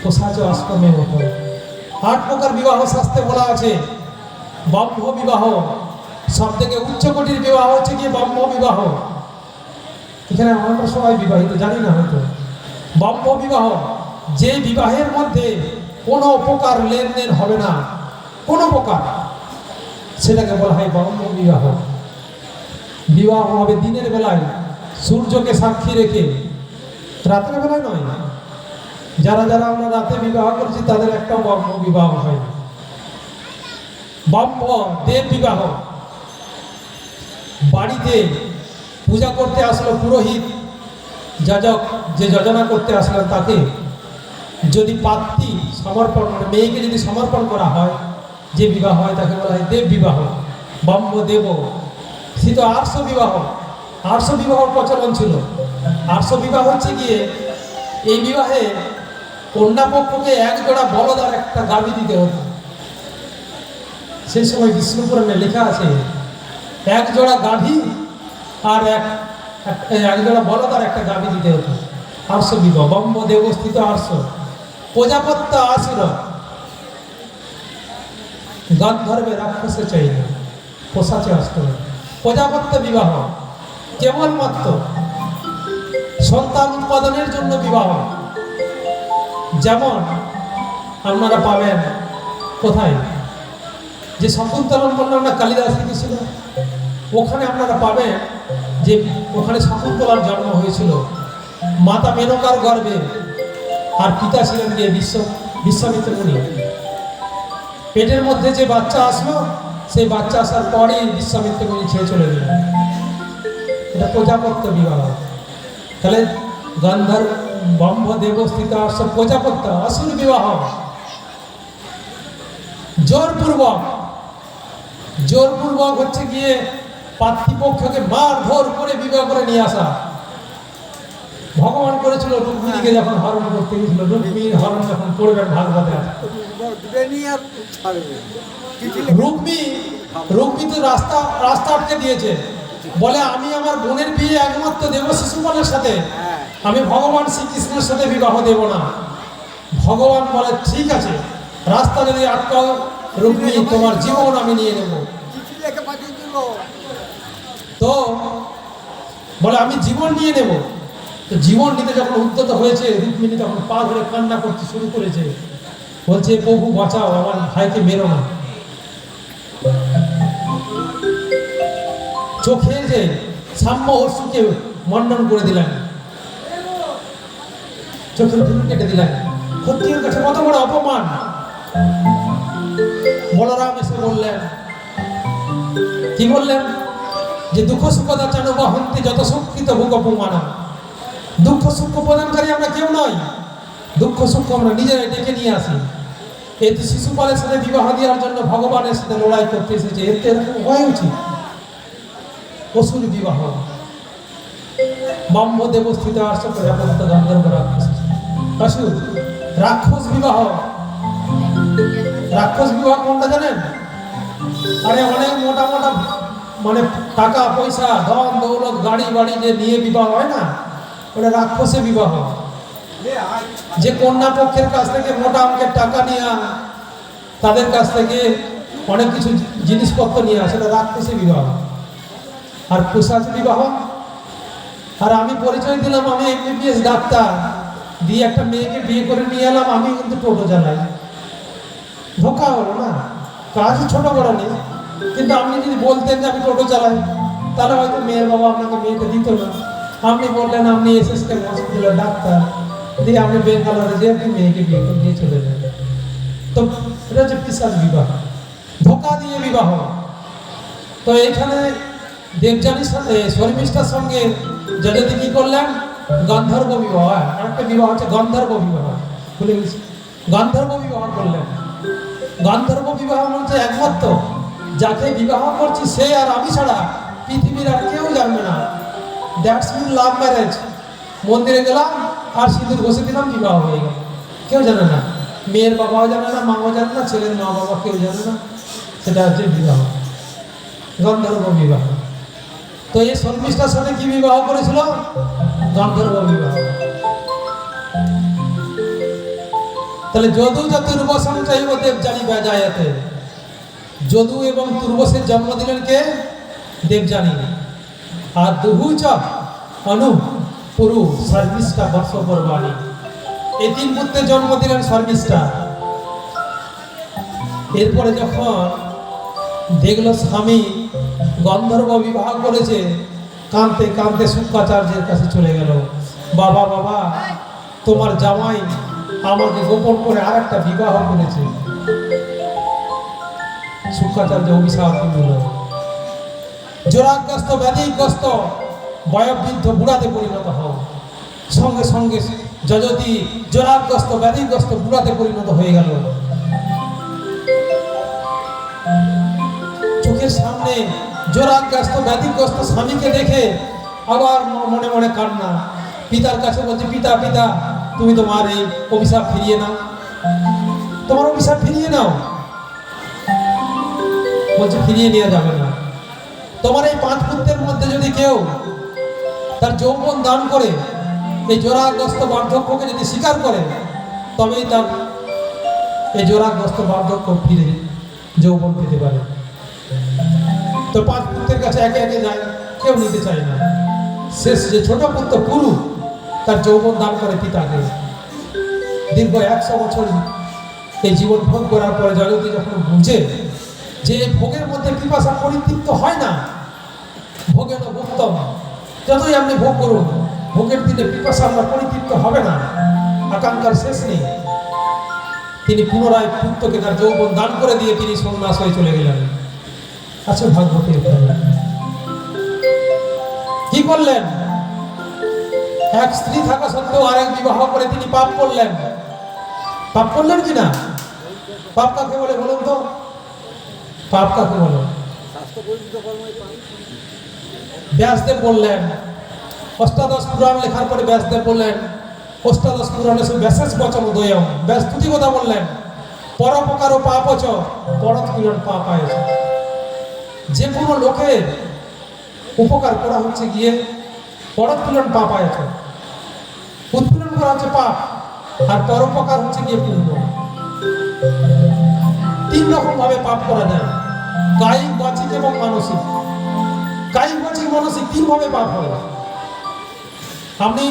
পোষাচ অষ্টমে মত। 8 প্রকার বিবাহ শাস্ত্রে বলা আছে। ব্রহ্ম বিবাহ সব থেকে উচ্চ কোটির বিবাহ হচ্ছে কি ব্রহ্ম বিবাহ। এখানে আমরা সবাই বিবাহিত জানি না হয়তো। ব্রহ্ম বিবাহ যে বিবাহের মধ্যে কোনো প্রকার লেনদেন হবে না, কোনো প্রকার, সেটাকে বলা হয় ব্রহ্ম বিবাহ। বিবাহ হবে দিনের বেলায়, সূর্যকে সাক্ষী রেখে, রাতের বেলায় নয়। যারা যারা আমরা রাতে বিবাহ করছি তাদের একটা ব্রহ্ম বিবাহ হয়। ব্রহ্ম দেব বিবাহ, বাড়িতে পূজা করতে আসলো পুরোহিত, যাজক যে যোজনা করতে আসলেন তাকে যদি পাত্রী সমর্পণ, মানে মেয়েকে যদি সমর্পণ করা হয়, যে বিবাহ হয় তাকে বলা হয় দেব বিবাহ। ব্রহ্ম দেব স্থিত আর্ষ বিবাহ, আর্ষ বিবাহর প্রচলন ছিল। আর্ষ বিবাহ হচ্ছে গিয়ে এই বিবাহে কন্যাপক্ষকে এক জোড়া বলদ আর একটা গাভী দিতে হতো। সেই সময় বিষ্ণু পুরাণে লেখা আছে এক জোড়া গাভী আর এক জোড়া বলদ আর একটা গাভী দিতে হতো। আর্ষ বিবাহ, ব্রহ্ম দেবস্থিত আর্ষ। প্রজাপত্য আসুর গন্ধর্বে রাক্ষসে চাইল পোষাচে আসত। প্রজাপত্য বিবাহ কেবলমাত্র সন্তান উৎপাদনের জন্য বিবাহ। যেমন আপনারা পাবেন কোথায়, যে শকুন্তলন বললাম না, কালিদাস লিখেছিল, ওখানে আপনারা পাবেন যে ওখানে শকুন্তলার জন্ম হয়েছিল মাতা মেনকার গর্ভে, আর পিতা ছিলেন গিয়ে বিশ্বামিত্র মুনি। পেটের মধ্যে যে বাচ্চা আসলো, সেই বাচ্চা আসার পরেই বিশ্বামিত্র মুনি ছেড়ে চলে গেলেন। এটা প্রজাপত্য বিবাহ। তাহলে গন্ধর্ব ব্রহ্ম দেবস্থিত সব প্রজাপত্য অসুর বিবাহ। জোরপূর্বক হচ্ছে গিয়ে পাতৃপক্ষকে মার ধর করে বিবাহ করে নিয়ে আসা। ভগবান করেছিল রুক্মিণীকে যখন হরণ করতে গেছিল, রুক্মিণীর হরণ যখন করবেন ভাগবতে আছে। রুক্মিণী তো রাস্তা আটকে দিয়েছে, বলে আমি আমার বোনের বিয়ে একমাত্র দেব শিশুপালের সাথে, আমি ভগবান শ্রীকৃষ্ণের সাথে বিবাহ দেব না। ভগবান বলে ঠিক আছে, রাস্তা যদি আটকাও রুক্মিণী, তোমার জীবন আমি নিয়ে নেব। তো বলে আমি জীবন নিয়ে নেব। তো জীবন নিতে যখন উদ্যত হয়েছে, রুক্মিণী তখন পা ধরে কান্না করতে শুরু করেছে, বলছে প্রভু বাঁচাও, আমার ভাইকে মেরো না। চোখে যে সাম্য অশ্রুকে মন্ডন করে দিলেন, চোখের ধুলো কেটে দিলেন। ক্ষত্রিয়ের কাছে কত বড় অপমান। বলরাম এসে বললেন, কি বললেন, যে দুঃখ সুখদা চানু বহন্তি যত সুখিত ভোগ অপমানা। দুঃখ সুখ প্রদানকারী আমরা কেউ নই, দুঃখ সুখ আমরা নিজেরাই ডেকে নিয়ে আসি। এই তো শিশুপালের সাথে বিবাহ দেওয়ার জন্য ভগবানের সাথে লড়াই করতে এসেছে, এতে এরকম হওয়া উচিত। অসুর বিবাহ, ব্রহ্ম দেবস্থিত আর্ষ প্রজাপত্য গন্ধর্ব রাক্ষস। অসুর রাক্ষস বিবাহ। রাক্ষস বিবাহ কোনটা জানেন? আরে অনেক মোটা মোটা মানে টাকা পয়সা ধন দৌলত গাড়ি বাড়ি যে নিয়ে বিবাহ হয় না, ওটা রাক্ষসে বিবাহ। যে কন্যা পক্ষের কাছ থেকে মোটা অঙ্কের টাকা নিয়ে তাদের কাছ থেকে অনেক কিছু জিনিসপত্র নিয়ে আসে, এটা রাক্ষসে বিবাহ। আর পিশাচ বিবাহ, আর আমি পরিচয় দিলাম আমি এমবিবিএস ডাক্তার, দিয়ে একটা মেয়েকে বিয়ে করে নিয়ে এলাম, আমি কিন্তু টোটো চালাই। ধোকা হলো না? কাজ ছোট বড় নেই, কিন্তু আপনি যদি বলতেন যে আমি টোটো চালাই, তাহলে হয়তো মেয়ের বাবা আপনাকে মেয়েকে দিত না। আপনি বললেন আপনি এসএসকে হসপিটালের ডাক্তার, দিয়ে আপনি বেঙ্গালোরে যে আপনি মেয়েকে বিয়ে করে নিয়ে চলে যাবেন। তো এটা হচ্ছে পিশাচ বিবাহ, ধোকা দিয়ে বিবাহ। তো এখানে দেবযানীর সাথে শর্মিষ্ঠার সঙ্গে যদি কি করলেন, গন্ধর্ব বিবাহ। আরেকটা বিবাহ হচ্ছে গন্ধর্ব বিবাহ, ভুলে গেছি। গন্ধর্ব বিবাহ করলেন। গন্ধর্ব বিবাহ বলছে একমাত্র যাকে বিবাহ করছি সে আর আমি ছাড়া পৃথিবীর আর কেউ জানবে না। That's mean love marriage. মন্দিরে গেলাম আর সিঁদুর ঘষে দিলাম, বিবাহ হয়ে গেল, কেউ জানে না। মেয়ের বাবাও জানে না, মাও জানে না, ছেলের মা বাবা কেউ জানে না। সেটা হচ্ছে বিবাহ, গন্ধর্ব বিবাহ। তো এই শর্মিষ্ঠার সাথে কি বিবাহ করেছিল? গন্ধর্ব বিবাহ। তাহলে যদু চতুর্বশম চাইব দেবযানী বেজায়াতে। যদু এবং তুর্বশের জন্ম দিলেন কে? দেবযানী। আর দুহু চ অনু পুরু শর্মিষ্ঠা বর্ষ পর্বাণী। এই তিন পুত্রের জন্ম দিলেন শর্মিষ্ঠা। এরপরে যখন দেখলো স্বামী গন্ধর্ব বিবাহ করেছে, কাঁদতে কাঁদতে শুক্রাচার্যের কাছে চলে গেল। বাবা বাবা, তোমার জামাই আমাকে গোপন করে আর একটা বিবাহ করেছে। শুক্রাচার্য অভিশাপ দিল, জোরাগ্রস্ত ব্যাধিগ্রস্ত বয়োবৃদ্ধ বুড়াতে পরিণত হও। সঙ্গে সঙ্গে যজতি জোরাগ্রস্ত ব্যাধিগ্রস্ত বুড়াতে পরিণত হয়ে গেল। চোখের সামনে জোরাগ্রস্ত ব্যাধিগ্রস্ত স্বামীকে দেখে আবার মনে মনে কান্না। পিতার কাছে বলছে, পিতা পিতা, তুমি তোমার এই অভিশাপ ফিরিয়ে নাও, তোমার অভিশাপ ফিরিয়ে নাও। বলছে ফিরিয়ে নেওয়া যাবে না। তোমার এই 5 পুত্রের মধ্যে যদি কেউ তার যৌবন দান করে এই জোরাগ্রস্ত বার্ধক্যকে যদি স্বীকার করে, তবেই তার এই জোরাগ্রস্ত বার্ধক্য ফিরে যৌবন পেতে পারে। তো 5 পুত্রের কাছে একে একে যায়, কেউ নিতে চায় না। শেষ যে ছোট পুত্র পুরু, তার যৌবন দান করে পিতাকে। দীর্ঘ 100 বছর এই জীবন ভোগ করার পরে জয়তী যখন বুঝে যে ভোগের মধ্যে পিপাসা পরিতৃপ্ত হয় না, ভোগে তো ভুক্তম, যতই আপনি ভোগ করুন, ভোগের দিনে পিপাসা আমরা পরিতৃপ্ত হবে না, আকাঙ্ক্ষার শেষ নেই। তিনি পুনরায় পুত্রকে তার যৌবন দান করে দিয়ে তিনি সন্ন্যাস হয়ে চলে গেলেন। আচ্ছা, ভাগ্য পেয়ে কি করলেন? এক স্ত্রী থাকা সত্ত্বেও আরেক বিবাহ করে তিনি পাপ করলেন। পাপ করলেন কিনা? পাপ কাকে বলে বলুন তো? পাপ কাকে বলে? ব্যাসদেব বললেন, অষ্টাদশ পুরাণ লেখার পরে ব্যাসদেব বললেন, অষ্টাদশ পুরাণে ব্যাসেস বচন উদয়ম, ব্যাস দুটি কথা বললেন, পরোপকার ও পাপচ পরৎকিলন পাপায়চ। যে কোনো লোকের উপকার করা হচ্ছে গিয়ে পরৎকিলন পাপায়চ, উৎপীড়ন করা হচ্ছে পাপ, আর পরোপকার হচ্ছে গিয়ে পুণ্য। 3 রকম ভাবে পাপ করা যায়, কায়িক, বাচিক এবং মানসিক। কায়িক, বাচিক, মানসিক 3 ভাবে পাপ হয়। আপনি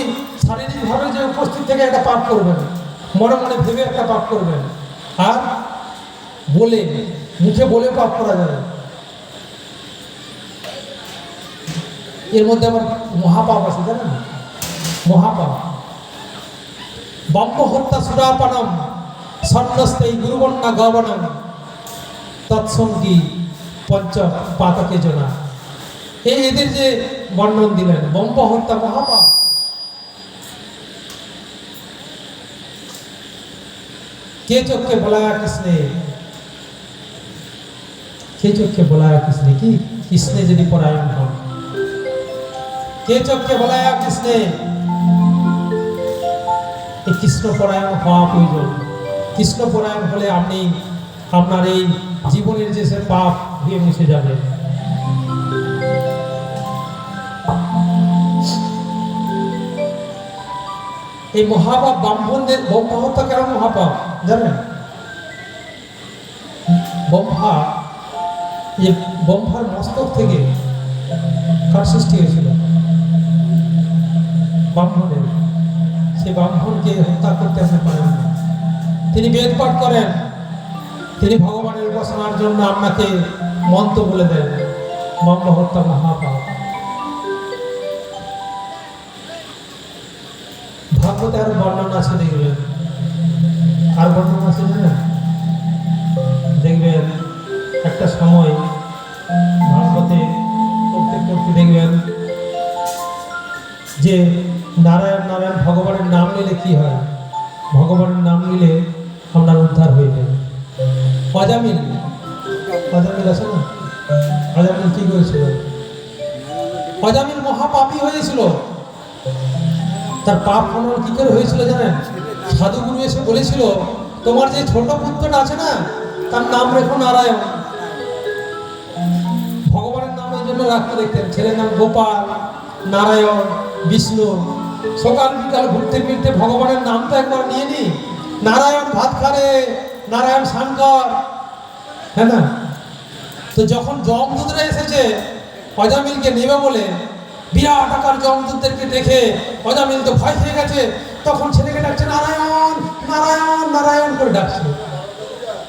শারীরিকভাবে যে উপস্থিত থেকে একটা পাপ করবেন, মনে মনে ভেবে একটা পাপ করবেন, আর বলে মুখে বলে পাপ করা যায়। এর মধ্যে আবার মহাপাপ আছে, জানেন? মহাপাপ। ব্রহ্ম হত্যা সুরাপানম সন্ন্যস্তেই গুরুবন্যা গবনম তৎসঙ্গী পঞ্চ পাতকে জনা। এদের যে বর্ণন দিলেন, ব্রহ্ম হত্যা মহাপাপ। কে চোখকে বলায়া কৃষ্ণে, কে চোখকে বলায়া কৃষ্ণে, কি কৃষ্ণে যদি পরায়ণ হন, কে চোখকে বলায়া কৃষ্ণে, এই কৃষ্ণ পরায়ণ হওয়া প্রয়োজন। কৃষ্ণ পরায়ণ হলে আপনি আপনার এই জীবনের যে সে পাপ ধুয়ে মুছে যাবে। এই মহাপাপ ব্রাহ্মণদের, ব্রহ্ম হত্যা কেন মহাপাপ জানেন? ব্রহ্মার মস্তক থেকে কার সৃষ্টি হয়েছিল? ব্রাহ্মণের। সে ব্রাহ্মণকে হত্যা করতে আপনি পারেন না। তিনি বেদ পাঠ করেন, তিনি ভগবানের উপাসনার জন্য আপনাকে মন্ত্র বলে দেন, ব্রহ্ম হত্যা মহাপাপ। ভাগবতে আরো বর্ণনা আছে, দেখবেন। আর বর্ণনা আছে না, দেখবেন একটা সময় ভাগবতে পড়তে পড়তে দেখবেন যে নারায়ণ নারায়ণ ভগবানের নাম নিলে কি হয়? ভগবানের নাম নিলে আপনার উদ্ধার হয়ে যাবে। অজামিল, অজামিল আছে না? অজামিল কি করেছিল? অজামিল মহাপাপী হয়েছিল। তার পাপ খনন কি করে হয়েছিল জানেন? সাধুগুরু এসে বলেছিল, তোমার যে ছোট পুত্রটা আছে না, তার নাম রেখো নারায়ণ। ভগবানের নাম এই জন্য রাখতে দেখতেন, ছেলের নাম গোপাল, নারায়ণ, বিষ্ণু। সকাল বিকাল ঘুরতে ফিরতে ভগবানের নামটা একবার নিয়ে নি, নারায়ণ ভাত খারে, নারায়ণ শাঙ্কর, হ্যাঁ না? তো যখন যমদূতরা এসেছে অজামিলকে নেবে বলে, বিরাট আকার যমদূতদেরকে দেখে অজামিল তো ভয় খেয়ে গেছে। তখন ছেলেকে ডাকছে নারায়ণ নারায়ণ নারায়ণ করে ডাকছে।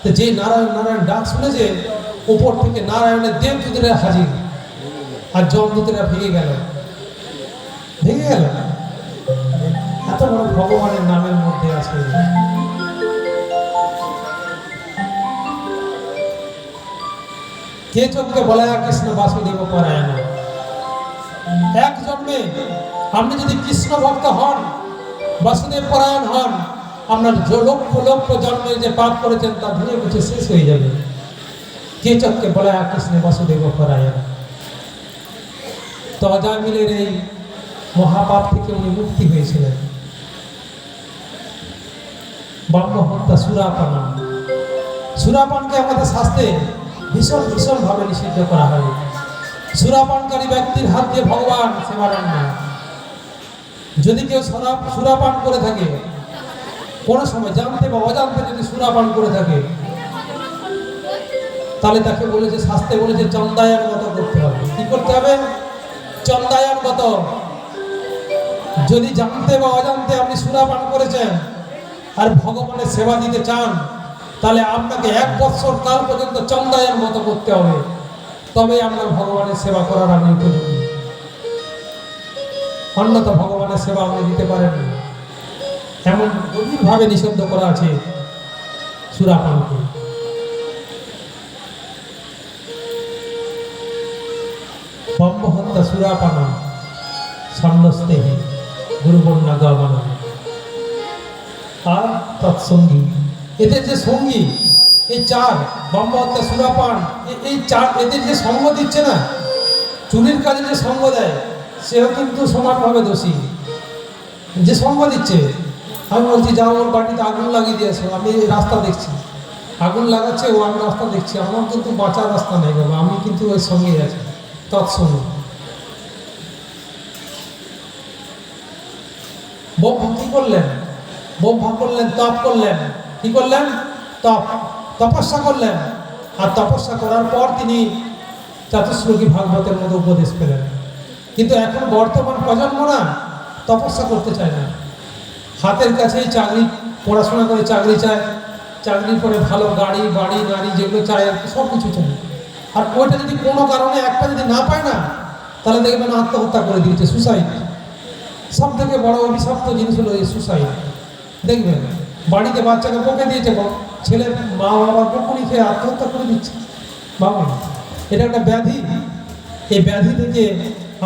তো যে নারায়ণ নারায়ণ ডাক শুনেছে, উপর থেকে নারায়ণের দেবদূতেরা হাজির, আর যমদূতেরা ভেঙে গেল। এত বড় ভগবানের নামের মধ্যে আছে। কে চোখকে বলায়া কৃষ্ণ বাসুদেব পরায়ণ। এক জন্মে আপনি যদি কৃষ্ণ ভক্ত হন, বাসুদেব পরায়ণ হন, আপনার লক্ষ লক্ষ জন্মের যে পাপ করেছেন তা ধুয়ে মুছে শেষ হয়ে যাবে। কে চোখকে বলায়া কৃষ্ণ বাসুদেব পরায়ণ। তো অজামিলের এই মহাপাপ থেকে উনি মুক্তি হয়েছিলেন। ব্রহ্ম হত্যা সুরাপান, সুরাপানকে আমাদের শাস্ত্রে ভীষণ ভীষণ ভাবে নিষিদ্ধ করা হয়। সুরাপানকারী ব্যক্তির হাত দিয়ে ভগবান সেবা নেন না। যদি কেউ সুরাপান করে থাকে, কোনো সময় জানতে বা অজান্তে যদি সুরাপান করে থাকে, তাহলে তাকে বলেছে, শাস্ত্রে বলেছে চন্দায়ন মতো করতে হবে। কি করতে হবে? চন্দায়ন মতো। যদি জানতে বা অজান্তে আপনি সুরাপান করেছেন আর ভগবানের সেবা দিতে চান, তাহলে আপনাকে 1 বৎসর কাল পর্যন্ত চন্দায়ের মতো করতে হবে, তবে আপনার ভগবানের সেবা করার আপনি উপযোগী। অন্যথা ভগবানের সেবা আপনি দিতে পারেন না। এমন গভীরভাবে নিষিদ্ধ করা আছে সুরাপানকে। ব্রহ্ম হত্যা সুরাপান সন্ন্যস্তেহি গুরুবন্যা গমন আর তৎসঙ্গী। এদের যে সঙ্গী, এই 4 ব্রহ্ম হত্যা সুরাপান, এই 4 এদের যে সঙ্গ দিচ্ছে না, চুরির কাজে যে সঙ্গ দেয়, সেও কিন্তু সমানভাবে দোষী। যে সঙ্গ দিচ্ছে, আমি বলছি যাও ওর বাড়িতে আগুন লাগিয়ে দিয়েছে, আমি রাস্তা দেখছি, আগুন লাগাচ্ছে, ও আমি রাস্তা দেখছি, আমার কিন্তু বাঁচার রাস্তা নেই বাবা, আমি কিন্তু ওই সঙ্গেই আছি। তৎসঙ্গ। ব্রহ্ম কি করলেন? ব্রহ্ম করলেন, তপ করলেন। কি করলেন? তপস্যা করলেন। আর তপস্যা করার পর তিনি চতুশ্লোকী ভাগবতের মতো উপদেশ পেলেন। কিন্তু এখন বর্তমান প্রজন্ম না তপস্যা করতে চায় না। হাতের কাছেই চাকরি, পড়াশোনা করে চাকরি চায়, চাকরির পরে ভালো গাড়ি বাড়ি নারী যেগুলো চায় আর সব কিছু চায়। আর ওইটা যদি কোনো কারণে একটা যদি না পায় না, তাহলে দেখবেন আত্মহত্যা করে দিয়েছে, সুসাইড। সব থেকে বড় অভিশপ্ত জিনিস হলো এই সুসাইড। দেখবেন বাড়িতে বাচ্চাকে বকে দিয়েছে, ছেলে মা বাবার বকুনি খেয়ে আত্মহত্যা করে দিচ্ছে। ভাবুন, এটা একটা ব্যাধি। এই ব্যাধি থেকে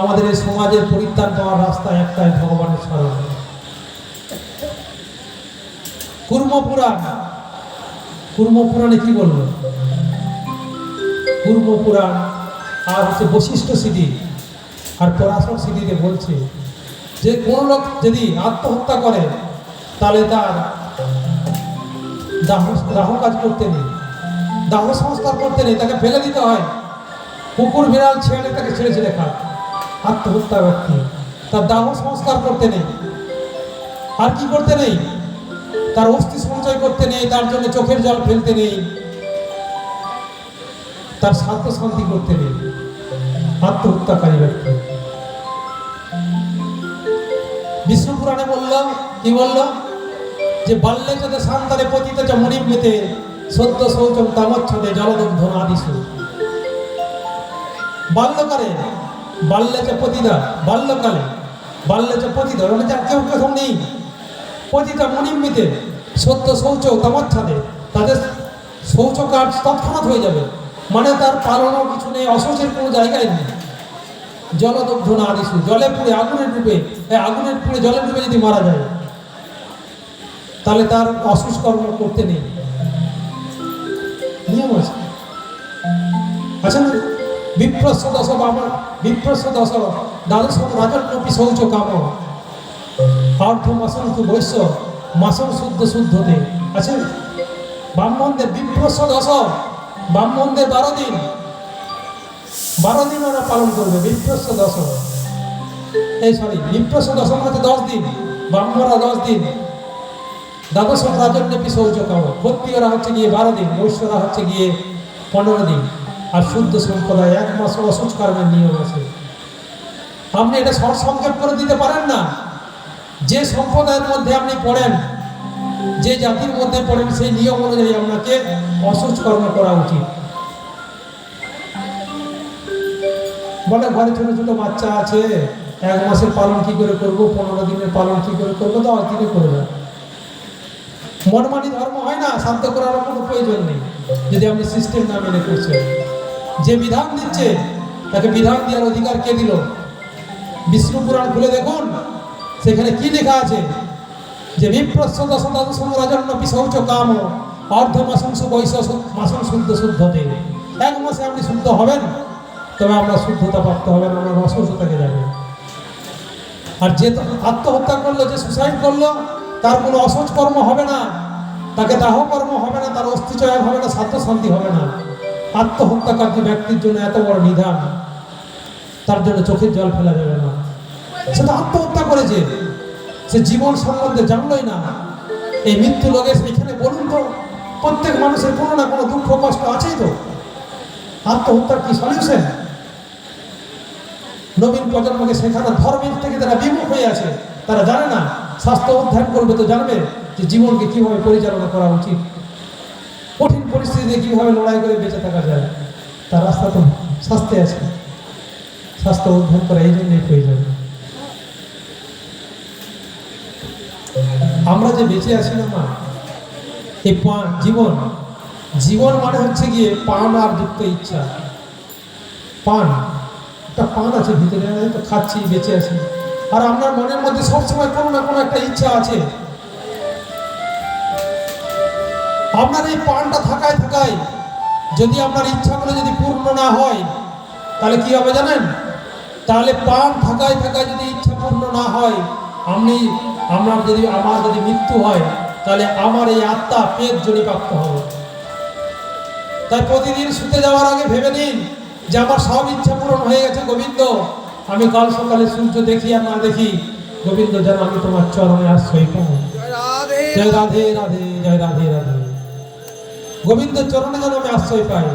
আমাদের এই সমাজের পরিত্রাণ পাওয়ার রাস্তা একটাই, ভগবানের স্মরণ। কুর্মপুরাণ, কুর্মপুরাণে কি বলল? কুর্মপুরাণ আর হচ্ছে বশিষ্ঠ সিদ্ধি আর পরাশর সিদ্ধিতে বলছে যে কোন লোক যদি আত্মহত্যা করে, তাহলে তার দাহ কাজ করতে নেই, দাহ সংস্কার করতে নেই, তাকে ফেলে দিতে হয়। কুকুর বিড়াল ছেড়ে তাকে ছেড়ে ছেড়ে খায় আত্মহত্যা ব্যক্তি, তার দাহ সংস্কার করতে নেই। আর কি করতে নেই? তার অস্থি সঞ্চয় করতে নেই, তার জন্য চোখের জল ফেলতে নেই, তার স্বার্থ শান্তি করতে নেই। আত্মহত্যাকারী ব্যক্তি। বিষ্ণু পুরাণে বললাম, কি বলল? যে বাল্যে চতে শান্তারে পতিত চ মুনিমেতে সদ্য শৌচম তামচ্ছদে জলদগ্ধ আদিশু। বাল্যকালে বাল্যে চ পতিতা, বাল্যকালে বাল্যে চ পতিত, মানে যার কেউ কেউ নেই, পতিতা মুনিমেতে সদ্য শৌচ তামচ্ছদে, তাদের শৌচ কাজ তৎক্ষণাৎ হয়ে যাবে, মানে তার পালনও কিছু নেই, অশৌচের কোনো জায়গায় নেই। জলদগ্ধ না আদিশু, জলে পুড়ে আগুনের রূপে, আগুনের পুড়ে জলের রূপে যদি মারা যায়, তাহলে তার অশুচ কর্ম করতে নেই। নিয়ম আছে। আচ্ছা না? বিপ্রস্য দশ বাবা, বিপ্রস্য দশ দ্বাদশ রাজন্যপি শৌচ কাম অর্ধ মাসন্তু বৈশ্য মাসন শুদ্ধ শুদ্ধতে। আছে ব্রাহ্মণদের বিপ্রস্য দশ, ব্রাহ্মণদের 12 দিন, 12 দিন ওরা পালন করবে। বিপ্রস্য দশ, এই সরি বিপ্রস্য দশ মানে 10 দিন, ব্রাহ্মণরা 10 দিন। দ্বাদশ রাজন্যপি শৌচ কাম, ক্ষত্রিয়রা হচ্ছে গিয়ে 12 দিন, বৈশ্যরা হচ্ছে গিয়ে 15 দিন, আর শুদ্ধ সম্প্রদায় 1 মাস অশুচ কর্মের নিয়ম আছে। আপনি এটা সংক্ষেপ করে দিতে পারেন না। যে সম্প্রদায়ের মধ্যে আপনি পড়েন, যে জাতির মধ্যে পড়েন সেই নিয়ম অনুযায়ী আপনাকে অসুচ কর্ম করা উচিত। বলে ঘরে ছোট ছোট বাচ্চা আছে, 1 মাসের পালন কি করে করব, 15 দিনের পালন কি করে করবো, 10 দিনে করবে। মনমানি ধর্ম হয় না, শান্ত করার কোনো প্রয়োজন নেই যদি আপনি সিস্টেম না মেনে করছেন। যে বিধান দিচ্ছে তাকে বিধান দেওয়ার অধিকার কে দিল? বিষ্ণু পুরাণ খুলে দেখুন, সেখানে কি লেখা আছে যে বিপ্রস্য দশদাদশম রাজন্য পিশৌচ কাম অর্ধ মাসংসু বৈশ মাসং শুদ্ধ শুদ্ধতে। 1 মাসে আপনি শুদ্ধ হবেন, তবে আপনার শুদ্ধতা প্রাপ্ত হবেন, আপনার অসুস্থতাকে যাবেন। আর যে আত্মহত্যা করলো, যে সুসাইড করলো, তার কোনো অসৎ কর্ম হবে না, তাকে দাহ কর্ম হবে না, তার অস্থিচয়ন হবে না, স্বার্থ শান্তি হবে না। আত্মহত্যাকারী ব্যক্তির জন্য এত বড় নিধান, তার জন্য চোখের জল ফেলা যাবে না। সে তো আত্মহত্যা করেছে, সে জীবন সম্বন্ধে জানলই না। এই মৃত্যু লোকে এখানে বলুন তো, প্রত্যেক মানুষের কোনো না কোনো দুঃখ কষ্ট আছেই তো। আত্মহত্যার কি সলিউশন? নবীন প্রজন্মকে শেখানো, ধর্মের থেকে যারা বিমুখ হয়ে আছে, তারা জানে না। স্বাস্থ্য অধ্যয়ন করবে তো জানবে যে জীবনকে কিভাবে পরিচালনা করা উচিত, কঠিন পরিস্থিতিতে কিভাবে লড়াই করে বেঁচে থাকা যায়, তার রাস্তা তো স্বাস্থ্যে আছে। স্বাস্থ্য অধ্যয়ন করা এই জন্যই প্রয়োজন। আমরা যে বেঁচে আছি না মা, এই জীবন, জীবন মানে হচ্ছে গিয়ে পান আর যুক্ত ইচ্ছা। পান, একটা পান আছে ভিতরে, তো খাচ্ছি, বেঁচে আছি। আর আপনার মনের মধ্যে সবসময় কোনো না কোনো একটা ইচ্ছা আছে। আপনার এই পানটা থাকায় থাকায় যদি আপনার ইচ্ছাগুলো যদি পূর্ণ না হয়, তাহলে কি হবে জানেন? তাহলে পান থাকায় থাকায় যদি ইচ্ছা পূর্ণ না হয়, আমার যদি মৃত্যু হয়, তাহলে আমার এই আত্মা পেট জনিপ্রাপ্ত হবে। তাই প্রতিদিন শুতে যাওয়ার আগে ভেবে নিন যে আমার সব ইচ্ছা পূরণ হয়ে গেছে গোবিন্দ, আমি কাল সকালে সূর্য দেখি আর না দেখি, গোবিন্দ যেন আমি তোমার চরণে আশ্রয় পাই। জয় রাধে রাধে, জয় রাধে রাধে। গোবিন্দের চরণে যেন আমি আশ্রয় পাই।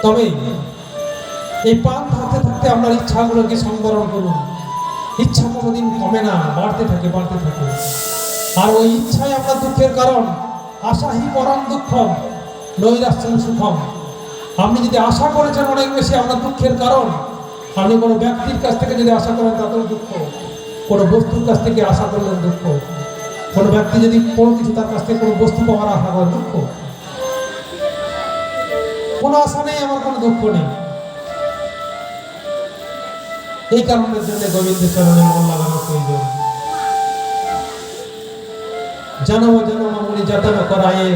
তবে এই পান থাকতে থাকতে আপনার ইচ্ছাগুলোকে সংবরণ করুন। ইচ্ছা কোনোদিন কমে না, বাড়তে থাকে, বাড়তে থাকে। আর ওই ইচ্ছাই আপনার দুঃখের কারণ। আশাহি পরম দুঃখম নৈরাশ্যং সুখম। আপনি যদি আশা করেছেন অনেক বেশি, আপনার দুঃখের কারণ। আপনি কোনো ব্যক্তির কাছ থেকে যদি আশা করেন, তাতেও দুঃখ। কোনো বস্তুর কাছ থেকে আশা করলেন, দুঃখ। কোনো ব্যক্তি যদি কোনো কিছু তার কাছ থেকে কোনো বস্তু পাওয়ার আশা করেন, দুঃখ। কোনো আশা নেই, আমার কোনো দুঃখ নেই। এই কারণের জন্য গোবিন্দের চরণে মন লাগানো প্রয়োজন। জনম জনম মুনি যতন করায়ে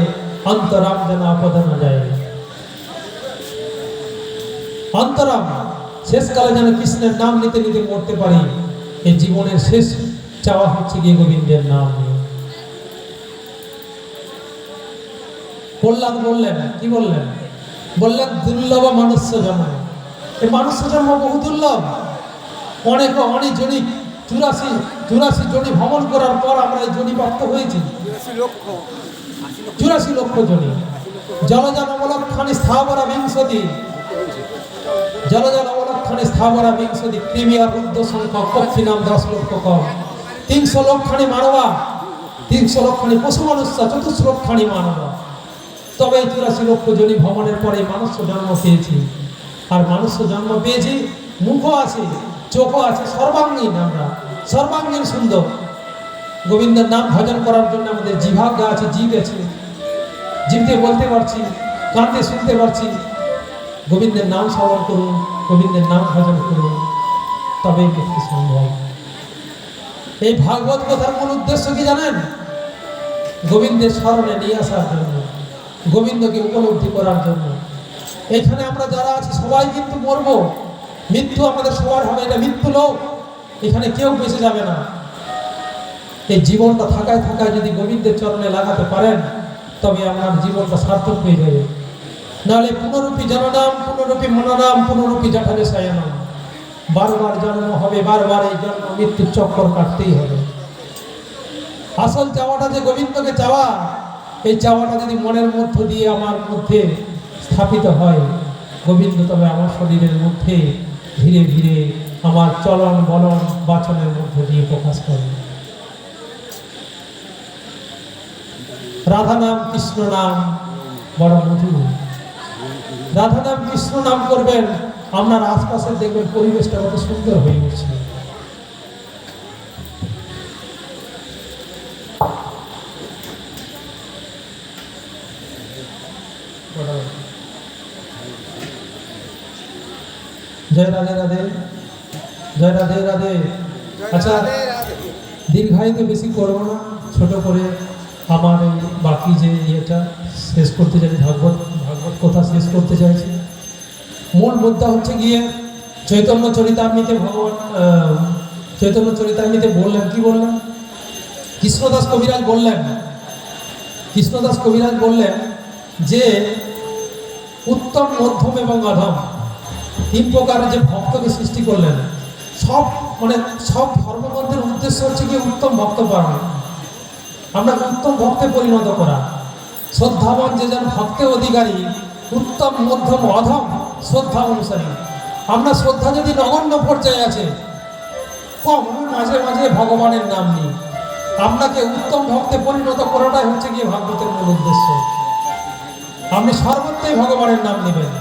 অন্তরাম যেন আপদ না যায়। অন্তরাম, শেষকালে যেন কৃষ্ণের নাম নিতে নিতে মরতে পারি। এই জীবনের শেষ চাওয়া হচ্ছে গিয়ে গোবিন্দের নাম নিয়ে। প্রহ্লাদ বললেন, কি বললেন? বললেন দুর্লভ মনুষ্য জন্ম। এই মনুষ্য জন্ম বহু দুর্লভ। অনেক জনি 84 জনি ভ্রমণ করার পর আমরা এই জনি প্রাপ্ত হয়েছি। 84 লক্ষ জনি। জলজন অবলক্ষণে স্থাবরা বিংশতি, জলজন অবলক্ষণে স্থাবরা বিংশতি, ক্রিমিয়া রুদ্র সংখ্যক পক্ষী নাম 10 লক্ষ কম। 300 লক্ষানি মানবা, 300 লক্ষানি পশু মনুষ্য, 400 লক্ষানি মানবা। তবে 84 লক্ষ জনি ভ্রমণের পরে মানুষ জন্ম পেয়েছি। আর মানুষ জন্ম পেয়েছি, মুখও আছে, চোখও আছে, সর্বাঙ্গীন। আমরা সর্বাঙ্গীন সুন্দর। গোবিন্দের নাম ভজন করার জন্য আমাদের জিহ্বা আছে, জিভ আছে, জিভতে বলতে পারছি, কানে শুনতে পারছি। গোবিন্দের নাম শ্রবণ করুন, গোবিন্দের নাম ভজন করুন, তবেই মুক্তি সম্ভব। এই ভাগবত কথার মূল উদ্দেশ্য কি জানেন? গোবিন্দের স্মরণে নিয়ে আসার জন্য, গোবিন্দকে উপলব্ধি করার জন্য। এখানে আমরা যারা আছি সবাই কিন্তু মরবো, মৃত্যু আমাদের সবার হবে। এটা মৃত্যু লোক, এখানে কেউ বেঁচে যাবে না। এই জীবনটা থাকায় থাকায় যদি গোবিন্দের চরণে লাগাতে পারেন, তবে আপনার জীবনটা সার্থক হয়ে যাবে। নাহলে পুনরূপী জননাম, পুনরূপী মনোনাম, পুনরূপী জঠালে সায়নাম। বারবার জন্ম হবে, বারবার এই জন্ম মৃত্যুর চক্কর কাটতেই হবে। আসল চাওয়াটা যে গোবিন্দকে চাওয়া, এই চাওয়াটা যদি মনের মধ্য দিয়ে আমার মধ্যে স্থাপিত হয়, গোবিন্দ তবে আমার শরীরের মধ্যে ধীরে ধীরে আমার চলন বলন বাচনের মধ্য দিয়ে প্রকাশ করে। রাধা নাম কৃষ্ণ নাম বড় মধুর। রাধা নাম কৃষ্ণ নাম করবেন, আপনার আশপাশে দেখবেন পরিবেশটা কত সুন্দর হয়ে গেছে। জয় রাধে রাধে, জয় রাধে রাধে। আচ্ছা, দীর্ঘায়িত বেশি করবো না, ছোট করে আমার এই বাকি যে ইয়েটা শেষ করতে চাই, ভাগবত কথা শেষ করতে চাইছি। মূল মুদ্রা হচ্ছে গিয়ে চৈতন্য চরিতামৃতে ভগবান চৈতন্য চরিতামৃতে বললেন, কি বললেন? কৃষ্ণদাস কবিরাজ বললেন, কৃষ্ণদাস কবিরাজ বললেন যে উত্তম, মধ্যম এবং অধম তিন প্রকারের যে ভক্তকে সৃষ্টি করলেন। সব ধর্মগ্রন্থের উদ্দেশ্য হচ্ছে কি উত্তম ভক্ত বানানো, আমরা উত্তম ভক্তে পরিণত করা। শ্রদ্ধাবান যে যেন ভক্তের অধিকারী, উত্তম, মধ্যম, অধম শ্রদ্ধা অনুসারী। আমরা শ্রদ্ধা যদি নগণ্য পর্যায়ে আছে, কম, মাঝে মাঝে ভগবানের নাম নিই। আপনাকে উত্তম ভক্তে পরিণত করাটাই হচ্ছে গিয়ে ভাগবতের মূল উদ্দেশ্য। আপনি সর্বত্রই ভগবানের নাম নেবেন,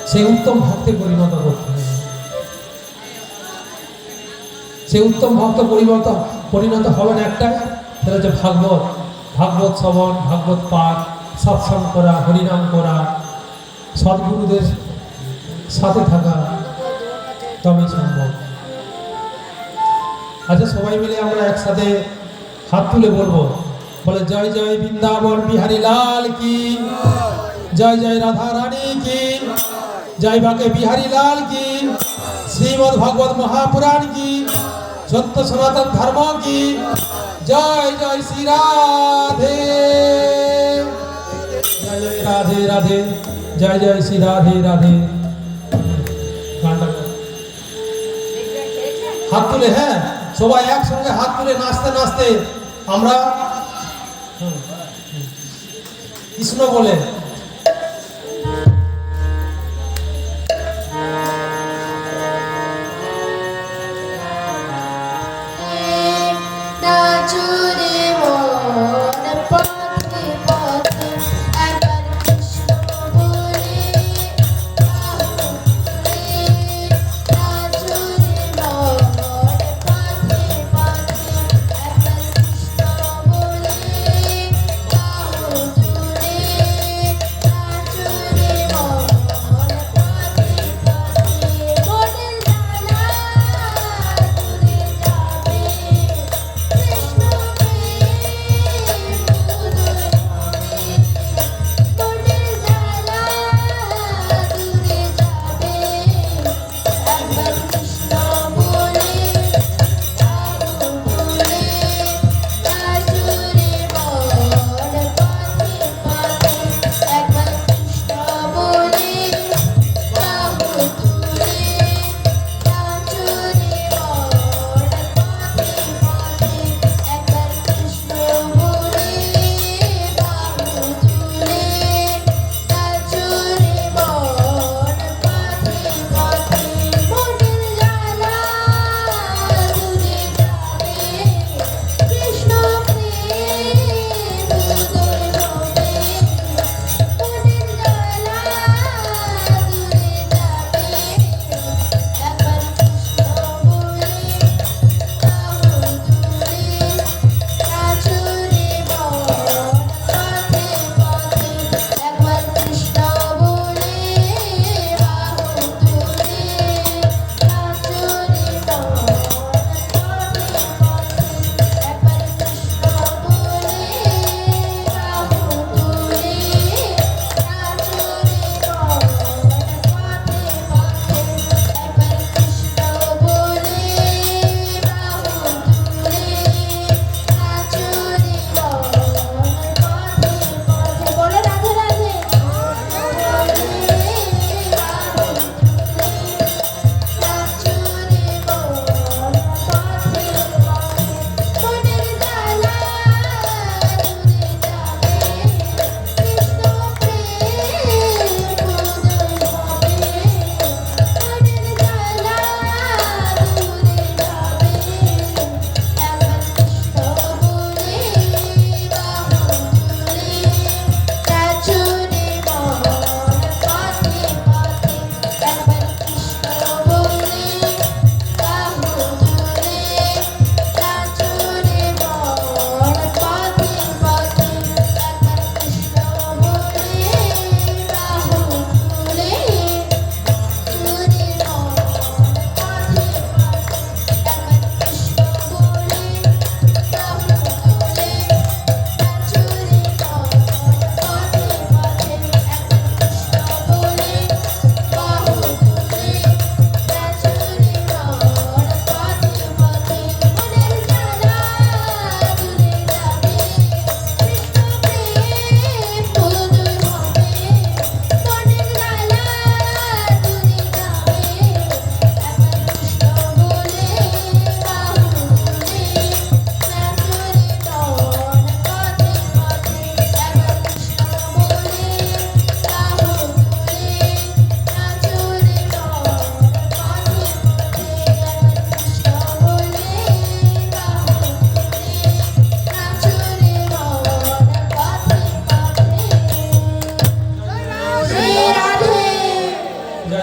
সেই উত্তম ভক্তে পরিণত করতে হবে। সেই উত্তম ভক্ত পরিণত হবেন একটাই, সেটা হচ্ছে ভাগবত। ভাগবত শ্রবণ, ভাগবত পাঠ, সৎসঙ্গ করা, হরিনাম করা, সদ্গুরুদের সাথে থাকা, তবেই সম্ভব। আচ্ছা, সবাই মিলে আমরা একসাথে হাত তুলে বলবো, বলে জয় জয় বৃন্দাবন বিহারী লাল কি, জয় জয় রাধা রানী কি, জয় বাকে বিহারী লাল কি, শ্রীমদ্ ভাগবত মহাপুরাণ কি, সত্য সনাতন ধর্ম কি, জয় জয় শ্রী রাধে, জয় জয় রাধে রাধে, জয় জয় শ্রী রাধে রাধে। হাত তুলে, হ্যাঁ, সবাই একসঙ্গে হাত তুলে নাচতে নাচতে আমরা কৃষ্ণ বলে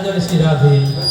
জয় শ্রী রাধে।